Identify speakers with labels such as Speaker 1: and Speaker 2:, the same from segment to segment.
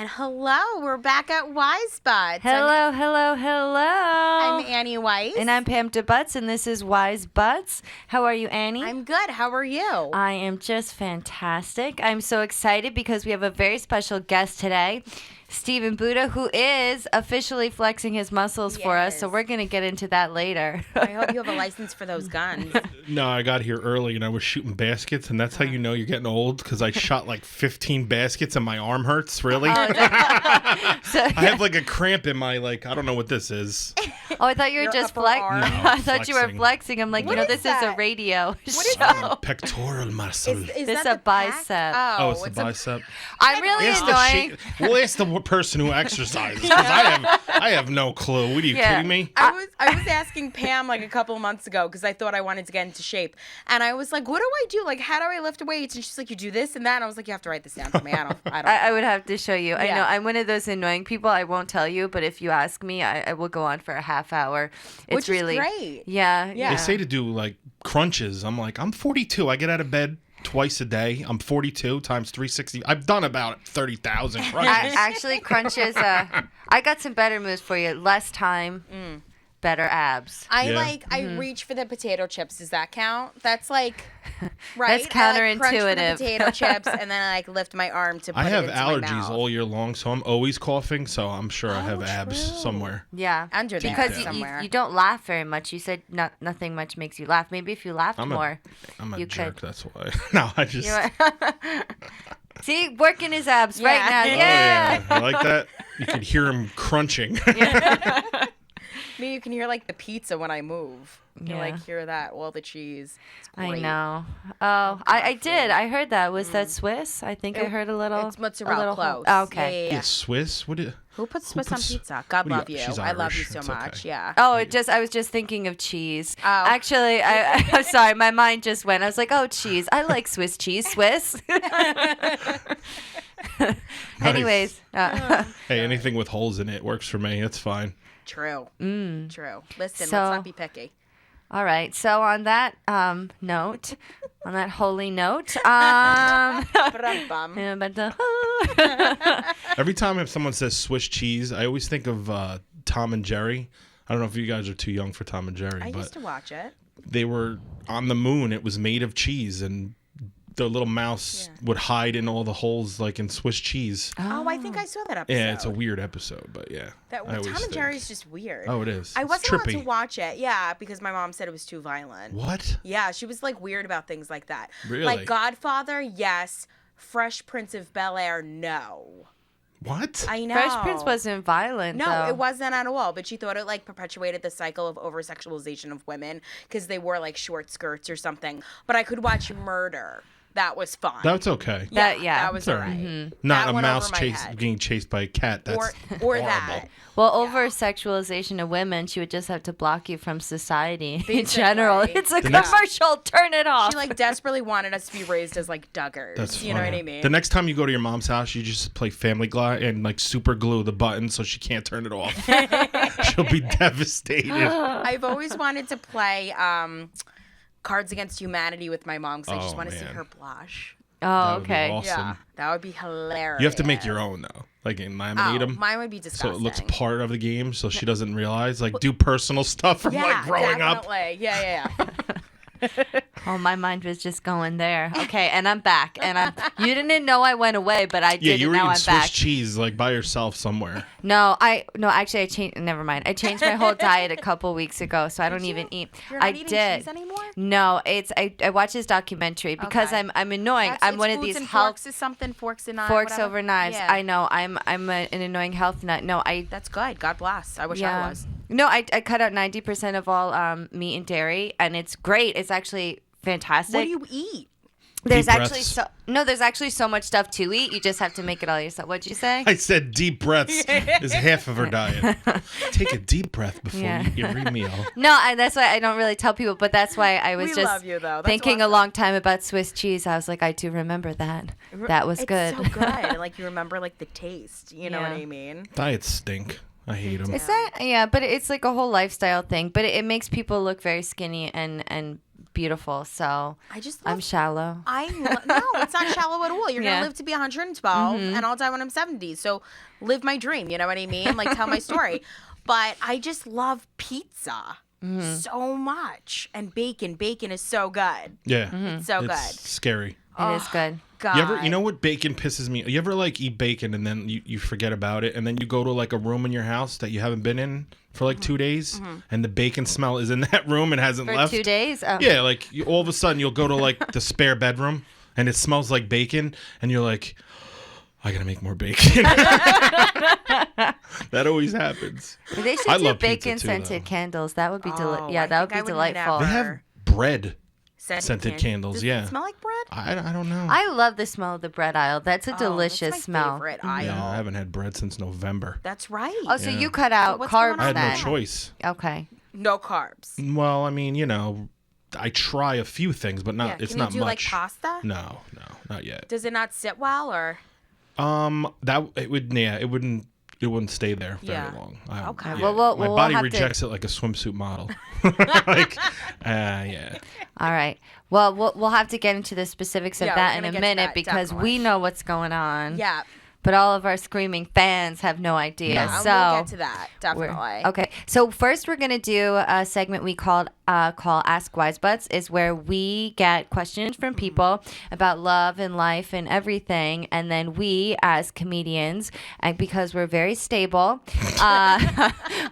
Speaker 1: And hello, we're back at Weiss.
Speaker 2: Hello.
Speaker 1: I'm Annie Weiss.
Speaker 2: And I'm Pam DeButts, and this is Wise Butts. How are you, Annie?
Speaker 1: I'm good. How are you?
Speaker 2: I am just fantastic. I'm so excited because we have a very special guest today, Stephen Buda, who is officially flexing his muscles for us. So we're going to get into that later.
Speaker 1: I hope you have a license for those guns.
Speaker 3: No, I got here early and I was shooting baskets, and that's how you know you're getting old, because I shot like 15 baskets and my arm hurts, really. I have like a cramp in my, I don't know what this is.
Speaker 2: Oh, I thought you were just flexing.
Speaker 3: No,
Speaker 2: I thought you were flexing. I'm like, this is a radio show.
Speaker 3: Pectoral muscle.
Speaker 1: Is
Speaker 2: This
Speaker 1: that
Speaker 2: a bicep.
Speaker 3: Oh, it's a bicep.
Speaker 2: I'm really annoying.
Speaker 3: We'll ask the person who exercises, because I have no clue. What are you kidding me?
Speaker 1: I was asking Pam like a couple of months ago because I thought I wanted to get into shape, and I was like, "What do I do? Like, how do I lift weights?" And she's like, "You do this and that." And I was like, "You have to write this down for me. I don't."
Speaker 2: I would have to show you.
Speaker 1: Yeah.
Speaker 2: I know I'm one of those annoying people. I won't tell you, but if you ask me, I will go on for a half hour. It's
Speaker 1: Which
Speaker 2: really
Speaker 1: is great.
Speaker 2: Yeah.
Speaker 3: They say to do like crunches. I'm like, I'm 42. I get out of bed twice a day. I'm 42 times 360. I've done about 30,000 crunches.
Speaker 2: Actually, crunches. I got some better moves for you. Less time, better abs.
Speaker 1: I reach for the potato chips. Does that count? That's like, right?
Speaker 2: That's
Speaker 1: I, crunch for the
Speaker 2: counterintuitive.
Speaker 1: potato chips, and then I lift my arm to put
Speaker 3: I have
Speaker 1: it into my
Speaker 3: allergies
Speaker 1: mouth.
Speaker 3: all year long, so I'm always coughing. So I'm sure I have abs
Speaker 1: true.
Speaker 3: somewhere.
Speaker 2: Yeah,
Speaker 1: Under there
Speaker 2: because
Speaker 1: somewhere.
Speaker 2: you don't laugh very much. You said nothing much makes you laugh. Maybe if you laughed more,
Speaker 3: I'm a
Speaker 2: you
Speaker 3: jerk.
Speaker 2: could.
Speaker 3: That's why. No, I just.
Speaker 2: See, working his abs right now.
Speaker 1: Yeah.
Speaker 2: Yeah.
Speaker 3: Oh, yeah. I like that. You can hear him crunching.
Speaker 1: Maybe you can hear like the pizza when I move. You
Speaker 2: Yeah.
Speaker 1: like hear that, all the cheese. It's
Speaker 2: I
Speaker 1: great.
Speaker 2: know. Oh, I did. I heard that. Was that Swiss? I think I heard a little.
Speaker 1: It's mozzarella close.
Speaker 2: Oh, okay.
Speaker 1: Yeah.
Speaker 3: Yeah, Swiss. What?
Speaker 1: Who puts Swiss
Speaker 3: puts-
Speaker 1: on pizza? God
Speaker 3: what do you-
Speaker 1: love you.
Speaker 3: she's
Speaker 1: I love you
Speaker 3: Irish.
Speaker 1: so
Speaker 3: It's
Speaker 1: much.
Speaker 3: okay.
Speaker 1: Yeah.
Speaker 2: Oh, I was just thinking of cheese.
Speaker 1: Oh.
Speaker 2: Actually, I'm sorry. My mind just went. I was like, oh, cheese. I like Swiss cheese. Swiss. Anyways.
Speaker 3: Hey, anything with holes in it works for me. It's fine.
Speaker 1: True. True. Listen,
Speaker 2: So-
Speaker 1: let's not be picky.
Speaker 2: All right. So on that note, on that holy note,
Speaker 1: Ba-dum-bum.
Speaker 3: Every time if someone says Swiss cheese, I always think of Tom and Jerry. I don't know if you guys are too young for Tom and Jerry,
Speaker 1: I
Speaker 3: but
Speaker 1: used to watch it.
Speaker 3: they were on the moon. It was made of cheese, and the little mouse would hide in all the holes like in Swiss cheese.
Speaker 1: Oh, I think I saw that episode.
Speaker 3: Yeah, it's a weird episode, but yeah.
Speaker 1: That
Speaker 3: I always
Speaker 1: Tom and
Speaker 3: think.
Speaker 1: Jerry's just weird.
Speaker 3: Oh, it is.
Speaker 1: I
Speaker 3: It's
Speaker 1: wasn't allowed
Speaker 3: trippy.
Speaker 1: to watch it. Yeah, because my mom said it was too violent.
Speaker 3: What?
Speaker 1: Yeah, she was like weird about things like that.
Speaker 3: Really?
Speaker 1: Like Godfather, yes. Fresh Prince of Bel-Air, no.
Speaker 3: What?
Speaker 1: I know.
Speaker 2: Fresh Prince wasn't violent.
Speaker 1: No,
Speaker 2: though.
Speaker 1: it wasn't at all. But she thought it like perpetuated the cycle of over sexualization of women because they wore like short skirts or something. But I could watch Murder. That was fun.
Speaker 3: That's okay.
Speaker 1: That was
Speaker 3: It's all
Speaker 1: all right.
Speaker 3: right.
Speaker 1: That
Speaker 3: Not a
Speaker 1: went
Speaker 3: mouse
Speaker 1: over my head.
Speaker 3: getting chased by a cat. That's
Speaker 1: Or
Speaker 3: horrible.
Speaker 1: that.
Speaker 2: Well, over sexualization of women, she would just have to block you from society in
Speaker 1: Basically.
Speaker 2: general. It's a
Speaker 3: next-
Speaker 2: commercial. Turn it off.
Speaker 1: She like desperately wanted us to be raised as like Duggars.
Speaker 3: That's
Speaker 1: you know what
Speaker 3: funny.
Speaker 1: I mean?
Speaker 3: The next time you go to your mom's house, you just play Family Guy and like super glue the button so she can't turn it off. She'll be devastated.
Speaker 1: I've always wanted to play Cards Against Humanity with my mom because I just
Speaker 3: Oh,
Speaker 1: want to see
Speaker 3: man.
Speaker 1: her blush.
Speaker 2: Oh,
Speaker 3: That would be
Speaker 2: okay.
Speaker 3: awesome.
Speaker 1: Yeah, that would be hilarious.
Speaker 3: You have to make your own though, like laminate them.
Speaker 1: Mine would be
Speaker 3: So
Speaker 1: disgusting.
Speaker 3: it looks part of the game, so she doesn't realize. Like do personal stuff from like growing up.
Speaker 1: definitely. Yeah.
Speaker 2: Oh, my mind was just going there. Okay, and I'm back. And you didn't know I went away, but I did.
Speaker 3: Yeah, you
Speaker 2: and
Speaker 3: were
Speaker 2: now
Speaker 3: eating
Speaker 2: I'm
Speaker 3: Swiss
Speaker 2: back.
Speaker 3: cheese like by yourself somewhere.
Speaker 2: Actually, I changed. Never mind. I changed my whole diet a couple weeks ago, so I don't even eat.
Speaker 1: You're not
Speaker 2: I
Speaker 1: eating
Speaker 2: did.
Speaker 1: cheese anymore?
Speaker 2: No, I watched this documentary because
Speaker 1: Okay.
Speaker 2: I'm annoying. I'm
Speaker 1: It's
Speaker 2: one of
Speaker 1: foods
Speaker 2: these
Speaker 1: and
Speaker 2: health
Speaker 1: forks is something. Forks and knives.
Speaker 2: forks
Speaker 1: whatever.
Speaker 2: over knives.
Speaker 1: Yeah.
Speaker 2: I know. I'm an annoying health nut. No,
Speaker 1: That's good. God bless. I wish I was.
Speaker 2: No, I cut out 90% of all meat and dairy, and it's great. It's actually fantastic.
Speaker 1: What do you eat?
Speaker 2: There's
Speaker 3: Deep
Speaker 2: actually
Speaker 3: breaths.
Speaker 2: there's actually so much stuff to eat. You just have to make it all yourself. What'd you say?
Speaker 3: I said deep breaths is half of her diet. Take a deep breath before
Speaker 2: Yeah.
Speaker 3: you eat every meal.
Speaker 2: No, that's why I don't really tell people. But that's why I was
Speaker 1: We
Speaker 2: just
Speaker 1: love you, though. That's
Speaker 2: thinking a
Speaker 1: awesome.
Speaker 2: long time about Swiss cheese. I was like, I do remember that. That was good.
Speaker 1: It's so good. Like you remember like the taste. You know what
Speaker 2: Yeah.
Speaker 1: I mean?
Speaker 3: Diets stink. I hate them.
Speaker 2: Is that but it's like a whole lifestyle thing. But it makes people look very skinny and beautiful. So
Speaker 1: I just
Speaker 2: I'm
Speaker 1: love
Speaker 2: shallow.
Speaker 1: no, it's not shallow at all. You're
Speaker 2: Yeah.
Speaker 1: gonna live to be 112, and I'll die when I'm 70. So live my dream. You know what I mean? Like tell my story. But I just love pizza so much, and bacon. Bacon is so good.
Speaker 3: Yeah.
Speaker 1: It's so
Speaker 3: It's
Speaker 1: good.
Speaker 3: scary.
Speaker 2: It is good.
Speaker 1: God.
Speaker 3: You know what bacon pisses me? You ever like eat bacon and then you forget about it, and then you go to like a room in your house that you haven't been in for like 2 days, and the bacon smell is in that room and hasn't
Speaker 2: For
Speaker 3: left.
Speaker 2: 2 days? Oh.
Speaker 3: Yeah, like all of a sudden you'll go to like the spare bedroom and it smells like bacon, and you're like, I gotta make more bacon. That always happens.
Speaker 2: They should
Speaker 3: I
Speaker 2: do
Speaker 3: love pizza
Speaker 2: bacon
Speaker 3: too,
Speaker 2: scented
Speaker 3: though.
Speaker 2: candles. That would be
Speaker 1: Oh,
Speaker 2: yeah,
Speaker 1: I
Speaker 2: that would
Speaker 1: think
Speaker 2: be
Speaker 1: I would
Speaker 2: delightful.
Speaker 3: They have bread scented candles.
Speaker 1: Does
Speaker 3: Yeah.
Speaker 1: it smell like bread?
Speaker 3: I don't know.
Speaker 2: I love the smell of the bread aisle. That's a
Speaker 1: Oh,
Speaker 2: delicious
Speaker 1: that's my
Speaker 2: smell.
Speaker 1: favorite
Speaker 3: Yeah,
Speaker 1: aisle.
Speaker 3: I haven't had bread since November.
Speaker 1: That's right.
Speaker 2: Oh, so
Speaker 3: Yeah.
Speaker 2: you cut out
Speaker 1: what's going
Speaker 2: carbs
Speaker 3: I had no
Speaker 2: then?
Speaker 3: choice.
Speaker 2: Okay.
Speaker 1: No carbs.
Speaker 3: Well, I mean, I try a few things, but not.
Speaker 1: Yeah.
Speaker 3: It's
Speaker 1: Can
Speaker 3: not
Speaker 1: you do
Speaker 3: much.
Speaker 1: like pasta?
Speaker 3: No, not yet.
Speaker 1: Does it not sit well or?
Speaker 3: That it would. Yeah, it wouldn't. It wouldn't stay there very
Speaker 1: Yeah.
Speaker 3: long.
Speaker 1: Okay.
Speaker 3: Yeah.
Speaker 2: Well,
Speaker 3: My
Speaker 2: we'll
Speaker 3: body
Speaker 2: have to-
Speaker 3: rejects it like a swimsuit model. Yeah.
Speaker 2: All right. Well, we'll have to get into the specifics of
Speaker 1: Yeah,
Speaker 2: that
Speaker 1: we're
Speaker 2: in
Speaker 1: gonna
Speaker 2: a
Speaker 1: get to
Speaker 2: minute
Speaker 1: that,
Speaker 2: because
Speaker 1: definitely.
Speaker 2: we know what's going on.
Speaker 1: Yeah.
Speaker 2: But all of our screaming fans have no idea.
Speaker 1: Yeah.
Speaker 2: So
Speaker 1: We'll get to that.
Speaker 2: we're-
Speaker 1: Definitely.
Speaker 2: okay. So first, we're gonna do a segment we call Ask Wise Butts, is where we get questions from people about love and life and everything, and then we, as comedians, and because we're very stable,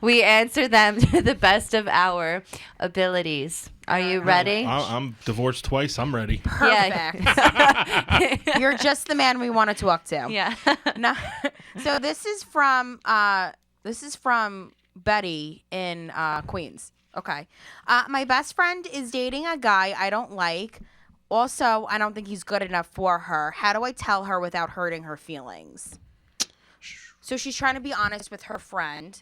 Speaker 2: we answer them to the best of our abilities. Are you ready?
Speaker 3: I'm divorced twice. I'm ready.
Speaker 1: Perfect. You're just the man we want to talk to.
Speaker 2: Yeah.
Speaker 1: No. So this is from Betty in Queens. Okay. My best friend is dating a guy I don't like. Also, I don't think he's good enough for her. How do I tell her without hurting her feelings? So she's trying to be honest with her friend,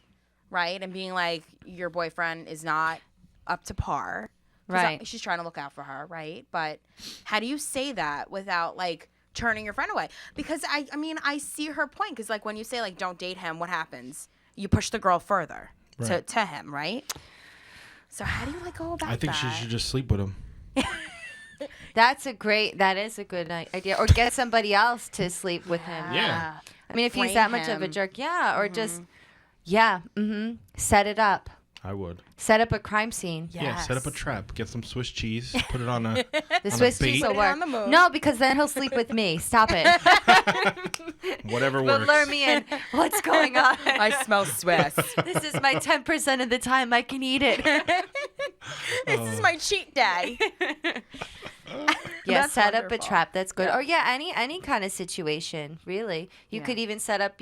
Speaker 1: right? And being like, your boyfriend is not up to par. 'Cause
Speaker 2: Right.
Speaker 1: she's trying to look out for her, right? But how do you say that without like turning your friend away? Because I mean, I see her point. Because like when you say like don't date him, what happens? You push the girl further
Speaker 3: Right.
Speaker 1: to him, right? So how do you like go about that?
Speaker 3: I think she should just sleep with him.
Speaker 2: That is a good idea. Or get somebody else to sleep with him.
Speaker 3: Yeah.
Speaker 2: I mean, if he's
Speaker 1: Frame
Speaker 2: that much of a
Speaker 1: him.
Speaker 2: jerk, yeah. Or just, set it up.
Speaker 3: I would.
Speaker 2: Set up a crime scene.
Speaker 3: Yeah. Set up a
Speaker 1: Yes.
Speaker 3: trap. Get some Swiss cheese. Put it on a.
Speaker 2: The Swiss
Speaker 3: bait.
Speaker 2: cheese
Speaker 3: Put
Speaker 2: will
Speaker 1: it
Speaker 2: work.
Speaker 1: on the moon.
Speaker 2: No, because then he'll sleep with me. Stop it.
Speaker 3: Whatever
Speaker 2: But
Speaker 3: works.
Speaker 2: lure me in. What's going on?
Speaker 1: I smell Swiss.
Speaker 2: This is my 10% of the time I can eat it.
Speaker 1: This is my cheat day.
Speaker 2: Yeah,
Speaker 1: That's
Speaker 2: set up a
Speaker 1: wonderful.
Speaker 2: trap. That's good.
Speaker 1: Yeah.
Speaker 2: Or any kind of situation, really. You
Speaker 1: Yeah.
Speaker 2: could even set up,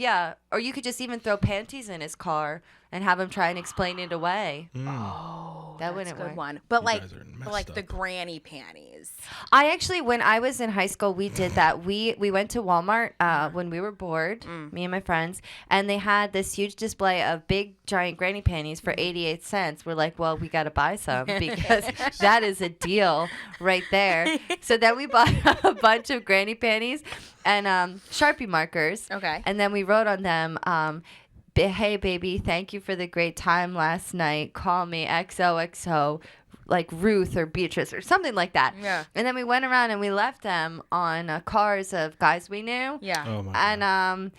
Speaker 2: or you could just even throw panties in his car and have him try and explain it away.
Speaker 1: Oh,
Speaker 2: That
Speaker 1: that's
Speaker 2: wouldn't
Speaker 1: a good
Speaker 2: work.
Speaker 1: one. But
Speaker 3: You
Speaker 1: like,
Speaker 3: guys are
Speaker 1: but like
Speaker 3: messed
Speaker 1: the
Speaker 3: up.
Speaker 1: granny panties.
Speaker 2: I actually, when I was in high school, we did that. We went to Walmart when we were bored, me and my friends, and they had this huge display of big giant granny panties for 88 cents. We're like, well, we got to buy some because that is a deal right there. So then we bought a bunch of granny panties and Sharpie markers.
Speaker 1: Okay.
Speaker 2: And then we wrote on them, hey, baby, thank you for the great time last night. Call me XOXO, like Ruth or Beatrice or something like that.
Speaker 1: Yeah.
Speaker 2: And then we went around and we left them on cars of guys we knew.
Speaker 1: Yeah.
Speaker 3: Oh my
Speaker 2: And
Speaker 3: God.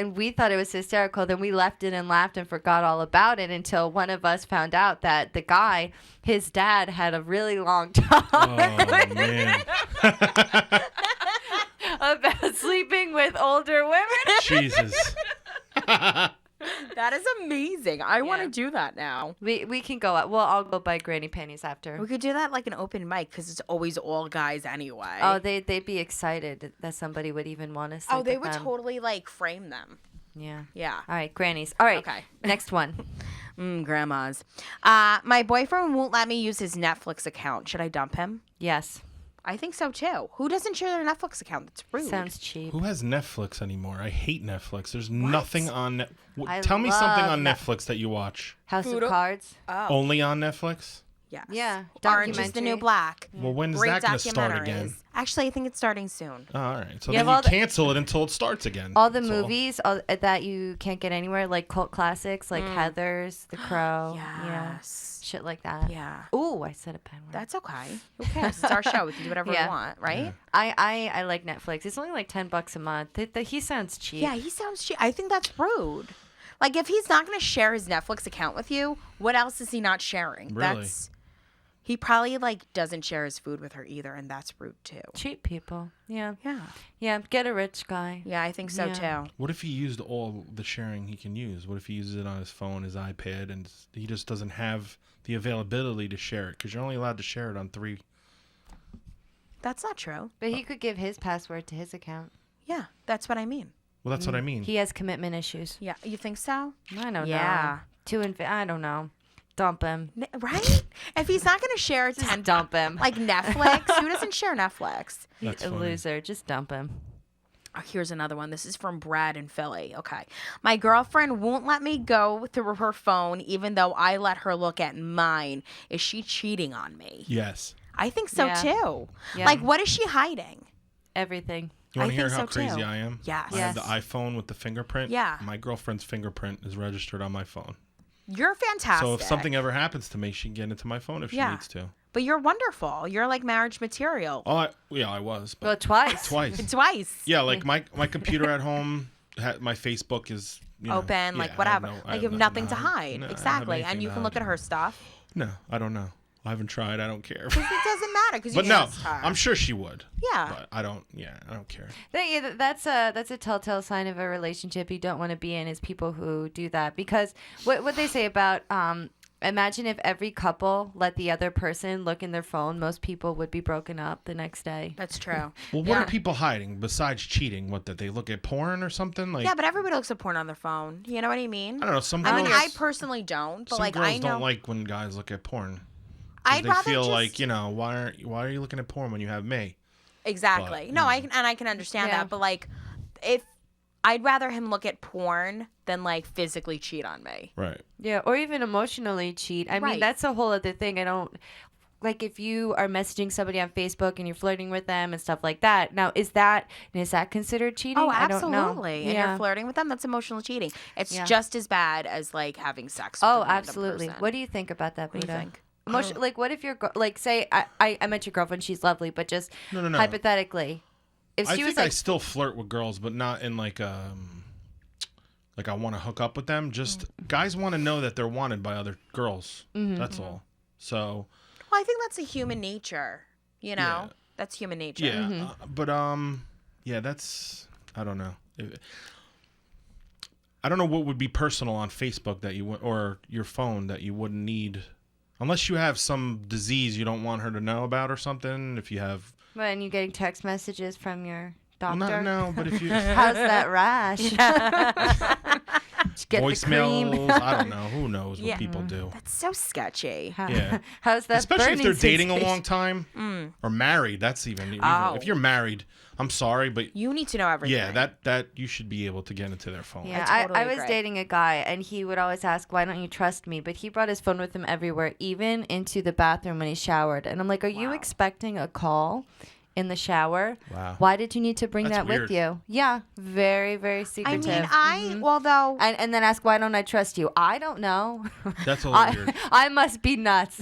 Speaker 2: and we thought it was hysterical. Then we left it and laughed and forgot all about it until one of us found out that the guy, his dad, had a really long talk
Speaker 3: Oh man.
Speaker 2: about sleeping with older women.
Speaker 3: Jesus.
Speaker 1: That is amazing. I want
Speaker 2: Yeah.
Speaker 1: to do that now.
Speaker 2: We can go out. Well, I'll go buy granny panties after.
Speaker 1: We could do that like an open mic because it's always all guys anyway.
Speaker 2: Oh, they'd be excited that somebody would even want to sleep
Speaker 1: Oh, they
Speaker 2: with
Speaker 1: would
Speaker 2: them.
Speaker 1: totally like frame them.
Speaker 2: Yeah.
Speaker 1: Yeah.
Speaker 2: All right, grannies. All right.
Speaker 1: Okay.
Speaker 2: Next one.
Speaker 1: Grandmas. My boyfriend won't let me use his Netflix account. Should I dump him?
Speaker 2: Yes.
Speaker 1: I think so too. Who doesn't share their Netflix account? That's rude.
Speaker 2: Sounds cheap.
Speaker 3: Who has Netflix anymore? I hate Netflix. There's nothing on.
Speaker 2: I
Speaker 3: Tell me something
Speaker 2: love
Speaker 3: on Netflix that you watch.
Speaker 2: House
Speaker 1: Buda.
Speaker 2: of Cards.
Speaker 1: Oh.
Speaker 3: Only on Netflix?
Speaker 1: Yes.
Speaker 2: Yeah,
Speaker 1: Orange is the New
Speaker 2: documentary.
Speaker 1: Black.
Speaker 3: Well, when is
Speaker 1: Great
Speaker 3: that going to start
Speaker 1: documentaries.
Speaker 3: again?
Speaker 1: Actually, I think it's starting soon.
Speaker 3: Oh, all right. So
Speaker 2: You
Speaker 3: then
Speaker 2: have
Speaker 3: you
Speaker 2: all the-
Speaker 3: cancel it until it starts again.
Speaker 2: All the
Speaker 3: That's
Speaker 2: movies that you can't get anywhere, like cult classics, like Heathers, The Crow,
Speaker 1: Yes.
Speaker 2: shit like that.
Speaker 1: Yeah.
Speaker 2: Ooh, I said a bad word.
Speaker 1: That's okay. Who cares? It's our show. We can do whatever we
Speaker 2: Yeah.
Speaker 1: want, right?
Speaker 2: I like Netflix. It's only like $10 a month. He sounds cheap.
Speaker 1: Yeah, he sounds cheap. I think that's rude. Like, if he's not going to share his Netflix account with you, what else is he not sharing?
Speaker 3: Really?
Speaker 1: He probably, like, doesn't share his food with her either, and that's rude, too.
Speaker 2: Cheap people. Yeah.
Speaker 1: Yeah.
Speaker 2: Yeah. Get a rich guy.
Speaker 1: Yeah, I think so,
Speaker 2: Yeah.
Speaker 1: too.
Speaker 3: What if he used all the sharing he can use? What if he uses it on his phone, his iPad, and he just doesn't have the availability to share it? Because you're only allowed to share it on 3.
Speaker 1: That's not true.
Speaker 2: But he could give his password to his account.
Speaker 1: Yeah, that's what I mean.
Speaker 3: Well, that's what I mean.
Speaker 2: He has commitment issues.
Speaker 1: Yeah, you think so?
Speaker 2: I don't
Speaker 1: Yeah.
Speaker 2: know. I don't know. Dump him.
Speaker 1: Right? If he's not going to share 10,
Speaker 2: Dump him.
Speaker 1: like Netflix, who doesn't share Netflix?
Speaker 2: He's
Speaker 3: That's
Speaker 2: a
Speaker 3: funny.
Speaker 2: loser. Just dump him.
Speaker 1: Oh, here's another one. This is from Brad in Philly. Okay. My girlfriend won't let me go through her phone even though I let her look at mine. Is she cheating on me?
Speaker 3: Yes.
Speaker 1: I think so
Speaker 2: Yeah.
Speaker 1: too.
Speaker 2: Yeah.
Speaker 1: Like, what is she hiding?
Speaker 2: Everything.
Speaker 3: You want
Speaker 1: I
Speaker 3: to hear
Speaker 1: think
Speaker 3: how
Speaker 1: so,
Speaker 3: crazy
Speaker 1: too.
Speaker 3: I am?
Speaker 1: Yes.
Speaker 3: I have the
Speaker 2: Yes.
Speaker 3: iPhone with the fingerprint.
Speaker 1: Yeah.
Speaker 3: My girlfriend's fingerprint is registered on my phone.
Speaker 1: You're fantastic.
Speaker 3: So if something ever happens to me, she can get into my phone if she
Speaker 1: Yeah.
Speaker 3: needs to.
Speaker 1: But you're wonderful. You're like marriage material.
Speaker 3: Oh, I was.
Speaker 2: Well,
Speaker 3: But
Speaker 2: twice.
Speaker 3: twice.
Speaker 1: Twice.
Speaker 3: Yeah, like my computer at home, my Facebook is
Speaker 1: Open,
Speaker 3: yeah,
Speaker 1: like
Speaker 3: I have
Speaker 1: whatever.
Speaker 3: no- I
Speaker 1: like you have nothing to hide.
Speaker 3: No, I don't have
Speaker 1: exactly. And
Speaker 3: anything
Speaker 1: you
Speaker 3: to
Speaker 1: can look
Speaker 3: hide.
Speaker 1: at her stuff.
Speaker 3: No, I don't know. I haven't tried. I don't care.
Speaker 1: It doesn't matter because you
Speaker 3: But no,
Speaker 1: trust her.
Speaker 3: I'm sure she would.
Speaker 1: Yeah.
Speaker 3: But I don't. Yeah, I don't care.
Speaker 2: That's a telltale sign of a relationship you don't want to be in is people who do that, because what they say about imagine if every couple let the other person look in their phone, most people would be broken up the next day.
Speaker 1: That's true.
Speaker 3: Well, what are people hiding besides cheating? What, that they look at porn or something? Like,
Speaker 1: Yeah, but everybody looks at porn on their phone. You know what I mean?
Speaker 3: I don't know. Some
Speaker 1: I
Speaker 3: girls,
Speaker 1: mean, I personally don't, but
Speaker 3: some
Speaker 1: like
Speaker 3: girls
Speaker 1: I know
Speaker 3: don't like when guys look at porn. 'Cause
Speaker 1: I'd
Speaker 3: they
Speaker 1: rather
Speaker 3: feel
Speaker 1: just
Speaker 3: like, why are you looking at porn when you have me?
Speaker 1: exactly.
Speaker 3: but,
Speaker 1: No,
Speaker 3: you
Speaker 1: I can understand
Speaker 2: Yeah.
Speaker 1: that, but like if I'd rather him look at porn than like physically cheat on me.
Speaker 3: Right.
Speaker 2: Yeah, or even emotionally cheat. I mean,
Speaker 1: Right.
Speaker 2: that's a whole other thing. I don't like if you are messaging somebody on Facebook and you're flirting with them and stuff like that. Now, is that considered cheating?
Speaker 1: Oh,
Speaker 2: I don't know.
Speaker 1: absolutely. And
Speaker 2: Yeah.
Speaker 1: you're flirting with them, that's emotional cheating. It's
Speaker 2: Yeah.
Speaker 1: just as bad as like having sex with
Speaker 2: Oh,
Speaker 1: a random
Speaker 2: absolutely.
Speaker 1: person.
Speaker 2: What do you think about that,
Speaker 1: What do
Speaker 2: Buddha?
Speaker 1: you think?
Speaker 2: Like, what if you're like, say, I met your girlfriend, she's lovely, but just
Speaker 3: No.
Speaker 2: hypothetically, if
Speaker 3: I
Speaker 2: she
Speaker 3: think
Speaker 2: was like,
Speaker 3: I still flirt with girls, but not in like I want to hook up with them. Just guys want to know that they're wanted by other girls. That's all. So
Speaker 1: Well, I think that's a human nature. You know?
Speaker 3: Yeah.
Speaker 1: That's human nature.
Speaker 3: yeah, but yeah, that's I don't know. I don't know what would be personal on Facebook that you or your phone that you wouldn't need, unless you have some disease you don't want her to know about or something. If you have,
Speaker 2: when you're getting text messages from your
Speaker 3: well,
Speaker 2: doctor,
Speaker 3: no, but if you
Speaker 2: how's that rash? Get the cream.
Speaker 3: voicemails, I don't know. Who knows what
Speaker 1: Yeah.
Speaker 3: people do?
Speaker 1: That's so sketchy.
Speaker 3: Yeah.
Speaker 2: How's that?
Speaker 3: Especially if they're
Speaker 2: burning
Speaker 3: dating a
Speaker 2: sensation?
Speaker 3: long time or married. That's even
Speaker 1: Oh.
Speaker 3: if you're married. I'm sorry, but
Speaker 1: You need to know everything.
Speaker 3: yeah, that you should be able to get into their phone.
Speaker 2: Yeah,
Speaker 1: I totally
Speaker 2: I was
Speaker 1: agree.
Speaker 2: dating a guy, and he would always ask, "Why don't you trust me?" But he brought his phone with him everywhere, even into the bathroom when he showered. And I'm like, "Are you
Speaker 1: Wow.
Speaker 2: expecting a call in the shower?
Speaker 3: Wow.
Speaker 2: Why did you need to bring
Speaker 3: That's
Speaker 2: that
Speaker 3: weird.
Speaker 2: with you?" Yeah, very, very
Speaker 1: I
Speaker 2: secretive.
Speaker 1: mean, although
Speaker 2: and then ask, "Why don't I trust you?" I don't know.
Speaker 3: That's a little weird.
Speaker 2: I must be nuts.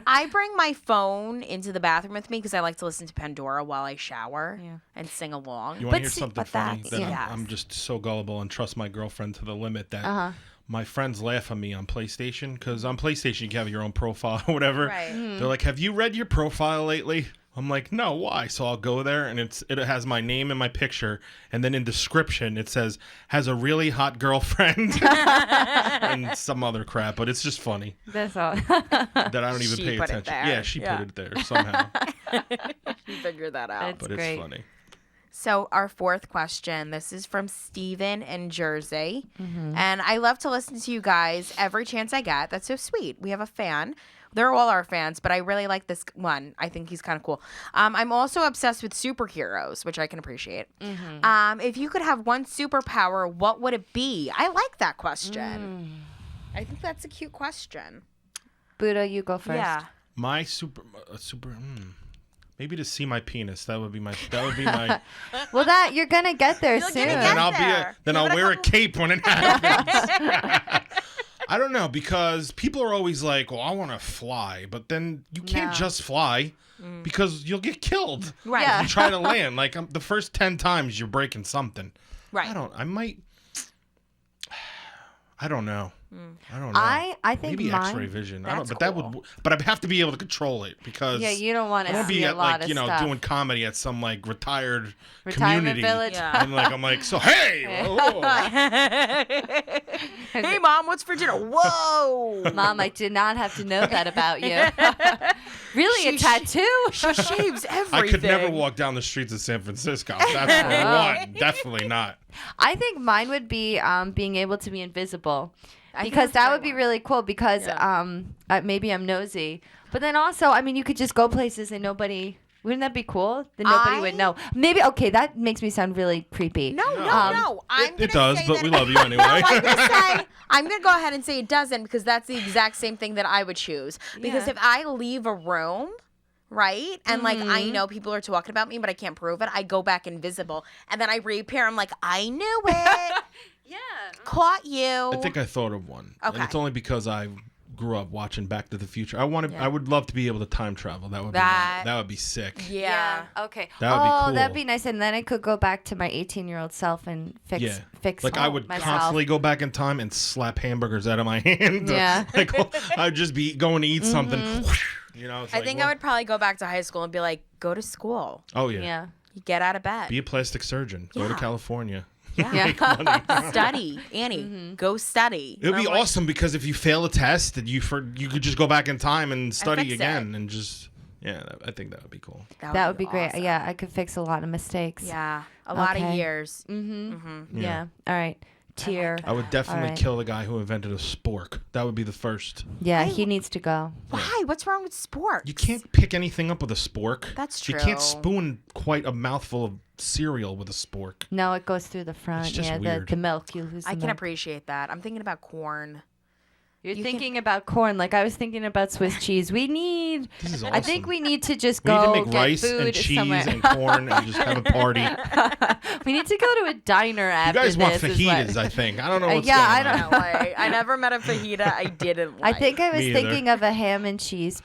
Speaker 1: I bring my phone into the bathroom with me because I like to listen to Pandora while I shower
Speaker 2: Yeah.
Speaker 1: and sing along.
Speaker 3: You want
Speaker 2: But
Speaker 3: to hear
Speaker 2: see-
Speaker 3: something
Speaker 1: but
Speaker 3: funny?
Speaker 1: that's-
Speaker 3: That
Speaker 1: yes.
Speaker 3: I'm just so gullible and trust my girlfriend to the limit that
Speaker 2: Uh-huh.
Speaker 3: my friends laugh at me on PlayStation, because on PlayStation you can have your own profile or whatever.
Speaker 1: Right.
Speaker 3: They're like, "Have you read your profile lately?" I'm like, "No, why?" So I'll go there and it has my name and my picture, and then in description it says has a really hot girlfriend and some other crap, but it's just funny
Speaker 2: That's all.
Speaker 3: that I don't even
Speaker 1: She
Speaker 3: pay
Speaker 1: put it
Speaker 3: attention.
Speaker 1: there.
Speaker 3: Yeah, she
Speaker 1: Yeah.
Speaker 3: put it there somehow,
Speaker 1: You figured that out.
Speaker 2: That's
Speaker 3: but it's
Speaker 2: great.
Speaker 3: funny.
Speaker 1: So our fourth question, this is from Steven in Jersey.
Speaker 2: Mm-hmm.
Speaker 1: And I love to listen to you guys every chance I get. That's so sweet. We have a fan. They're all our fans, but I really like this one. I think he's kind of cool. I'm also obsessed with superheroes, which I can appreciate.
Speaker 2: Mm-hmm.
Speaker 1: If you could have one superpower, what would it be? I like that question. I think that's a cute question.
Speaker 2: Buddha, you go first.
Speaker 1: Yeah.
Speaker 3: My maybe to see my penis. That would be my.
Speaker 2: Well, that you're gonna get there
Speaker 1: You're
Speaker 2: soon.
Speaker 1: gonna get
Speaker 3: Then
Speaker 1: there.
Speaker 3: I'll wear a cape when it happens. I don't know, because people are always like, "Well, I want to fly," but then you can't just fly because you'll get killed.
Speaker 1: Right.
Speaker 2: Yeah.
Speaker 3: If you try to land, like the first 10 times you're breaking something.
Speaker 1: Right.
Speaker 3: I don't know. I don't know.
Speaker 2: I think
Speaker 3: maybe
Speaker 2: mine.
Speaker 3: X-ray vision. I don't,
Speaker 1: That's
Speaker 3: but
Speaker 1: cool.
Speaker 3: but I'd have to be able to control it because
Speaker 2: Yeah, you don't want
Speaker 3: I
Speaker 2: to
Speaker 3: won't
Speaker 2: see
Speaker 3: be
Speaker 2: a
Speaker 3: at
Speaker 2: lot
Speaker 3: like
Speaker 2: of stuff.
Speaker 3: doing comedy at some like retired
Speaker 2: Retirement
Speaker 3: community.
Speaker 2: village.
Speaker 1: Yeah.
Speaker 3: And I'm like, so hey, whoa.
Speaker 1: Hey, Mom, what's for dinner? Whoa.
Speaker 2: Mom, I did not have to know that about you. Really, a tattoo?
Speaker 1: She shaves everything.
Speaker 3: I could never walk down the streets of San Francisco. That's for one. Definitely not.
Speaker 2: I think mine would be being able to be invisible.
Speaker 1: I think
Speaker 2: Because
Speaker 1: that's a
Speaker 2: that
Speaker 1: great
Speaker 2: would be
Speaker 1: one.
Speaker 2: really cool because maybe I'm nosy. But then also, I mean, you could just go places and nobody... Wouldn't that be cool? Then nobody would know. Maybe, okay, that makes me sound really creepy.
Speaker 1: No.
Speaker 3: It does, but we love you anyway.
Speaker 1: I'm going to go ahead and say it doesn't because that's the exact same thing that I would choose. Because
Speaker 2: Yeah.
Speaker 1: if I leave a room, right, and like I know people are talking about me, but I can't prove it, I go back invisible. And then I reappear. I'm like, I knew it.
Speaker 2: Yeah.
Speaker 1: Caught you.
Speaker 3: I think I thought of one.
Speaker 1: Okay.
Speaker 3: And it's only because I grew up watching Back to the Future. I would love to be able to time travel. That would be sick.
Speaker 1: Yeah.
Speaker 2: Okay.
Speaker 3: That would be cool.
Speaker 2: That'd be nice. And then I could go back to my 18-year-old self and fix
Speaker 3: Like I would
Speaker 2: myself.
Speaker 3: constantly go back in time and slap hamburgers out of my hand.
Speaker 2: Yeah.
Speaker 3: Like I'd just be going to eat something. You know, it's
Speaker 1: I
Speaker 3: like,
Speaker 1: think
Speaker 3: well,
Speaker 1: I would probably go back to high school and be like, go to school.
Speaker 3: Oh yeah.
Speaker 2: Yeah.
Speaker 1: You get out of bed.
Speaker 3: Be a plastic surgeon. Go to
Speaker 1: Yeah.
Speaker 3: California.
Speaker 2: Yeah.
Speaker 1: Study. Annie, go study.
Speaker 3: It would be
Speaker 1: Or, like,
Speaker 3: awesome because if you fail a test, that you could just go back in time and study
Speaker 1: fix
Speaker 3: again and just I think that would be cool.
Speaker 2: That would be great.
Speaker 1: awesome.
Speaker 2: Yeah, I could fix a lot of mistakes.
Speaker 1: Yeah. A lot of
Speaker 2: Okay.
Speaker 1: years.
Speaker 2: Mm-hmm.
Speaker 3: Yeah.
Speaker 2: Yeah. All right. Tier.
Speaker 3: I would definitely
Speaker 2: All right.
Speaker 3: kill the guy who invented a spork. That would be the first.
Speaker 2: Yeah, he needs to go.
Speaker 1: Why? What's wrong with sports?
Speaker 3: You can't pick anything up with a spork.
Speaker 1: That's
Speaker 3: You
Speaker 1: true.
Speaker 3: can't spoon quite a mouthful of cereal with a spork.
Speaker 2: No, it goes through the front.
Speaker 3: It's just
Speaker 2: Yeah,
Speaker 3: weird.
Speaker 2: the milk. You lose the
Speaker 1: I can
Speaker 2: milk.
Speaker 1: appreciate that. I'm thinking about corn.
Speaker 2: You're
Speaker 1: You
Speaker 2: thinking about corn like I was thinking about Swiss cheese. We need...
Speaker 3: This is awesome.
Speaker 2: I think we need to just
Speaker 3: We need
Speaker 2: go
Speaker 3: to make
Speaker 2: get
Speaker 3: rice
Speaker 2: food
Speaker 3: and cheese
Speaker 2: somewhere.
Speaker 3: and corn and just have a party.
Speaker 2: We need to go to a diner
Speaker 3: You
Speaker 2: after
Speaker 3: guys want
Speaker 2: this. is what-
Speaker 3: fajitas, I think. I don't know what's
Speaker 2: yeah,
Speaker 3: going
Speaker 2: I
Speaker 3: on.
Speaker 2: don't-
Speaker 1: No way. I never met a fajita I didn't
Speaker 2: I
Speaker 1: like.
Speaker 2: think I was
Speaker 3: Me either.
Speaker 2: thinking of a ham and cheese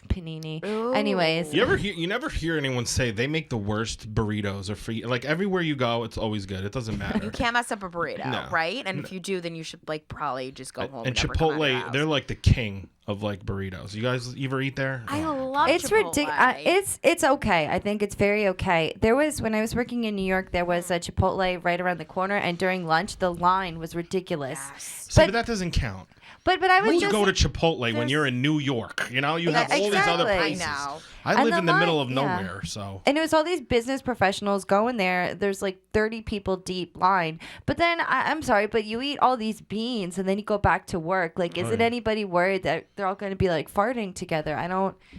Speaker 2: panini.
Speaker 1: Ooh.
Speaker 2: Anyways.
Speaker 3: You never hear anyone say they make the worst burritos or free. Like everywhere you go, it's always good. It doesn't matter.
Speaker 1: You can't mess up a burrito,
Speaker 3: No.
Speaker 1: right? And if you do, then you should like probably just go home.
Speaker 3: And
Speaker 1: never come out of your
Speaker 3: Chipotle,
Speaker 1: house.
Speaker 3: they're like the king of like burritos. You guys ever eat there?
Speaker 1: I
Speaker 3: Oh.
Speaker 1: love
Speaker 2: It's
Speaker 1: Chipotle.
Speaker 2: ridiculous. It's okay. I think it's very okay. There was when I was working in New York, there was a Chipotle right around the corner, and during lunch, the line was ridiculous.
Speaker 1: Yes.
Speaker 3: See,
Speaker 2: But-
Speaker 3: but that doesn't count.
Speaker 2: But I was
Speaker 3: When you
Speaker 2: just
Speaker 3: go to Chipotle when
Speaker 2: there's-
Speaker 3: you're in New York, you know, you have
Speaker 2: Yeah,
Speaker 3: all these other
Speaker 2: exactly.
Speaker 3: places.
Speaker 1: I know.
Speaker 3: I
Speaker 2: And
Speaker 3: live
Speaker 2: the
Speaker 3: in the middle
Speaker 2: line-
Speaker 3: of
Speaker 2: yeah.
Speaker 3: nowhere, so
Speaker 2: and it was all these business professionals going there. There's like 30 people deep line. But then I'm sorry, but you eat all these beans and then you go back to work. Like, isn't
Speaker 3: yeah.
Speaker 2: anybody worried that they're all going to be like farting together?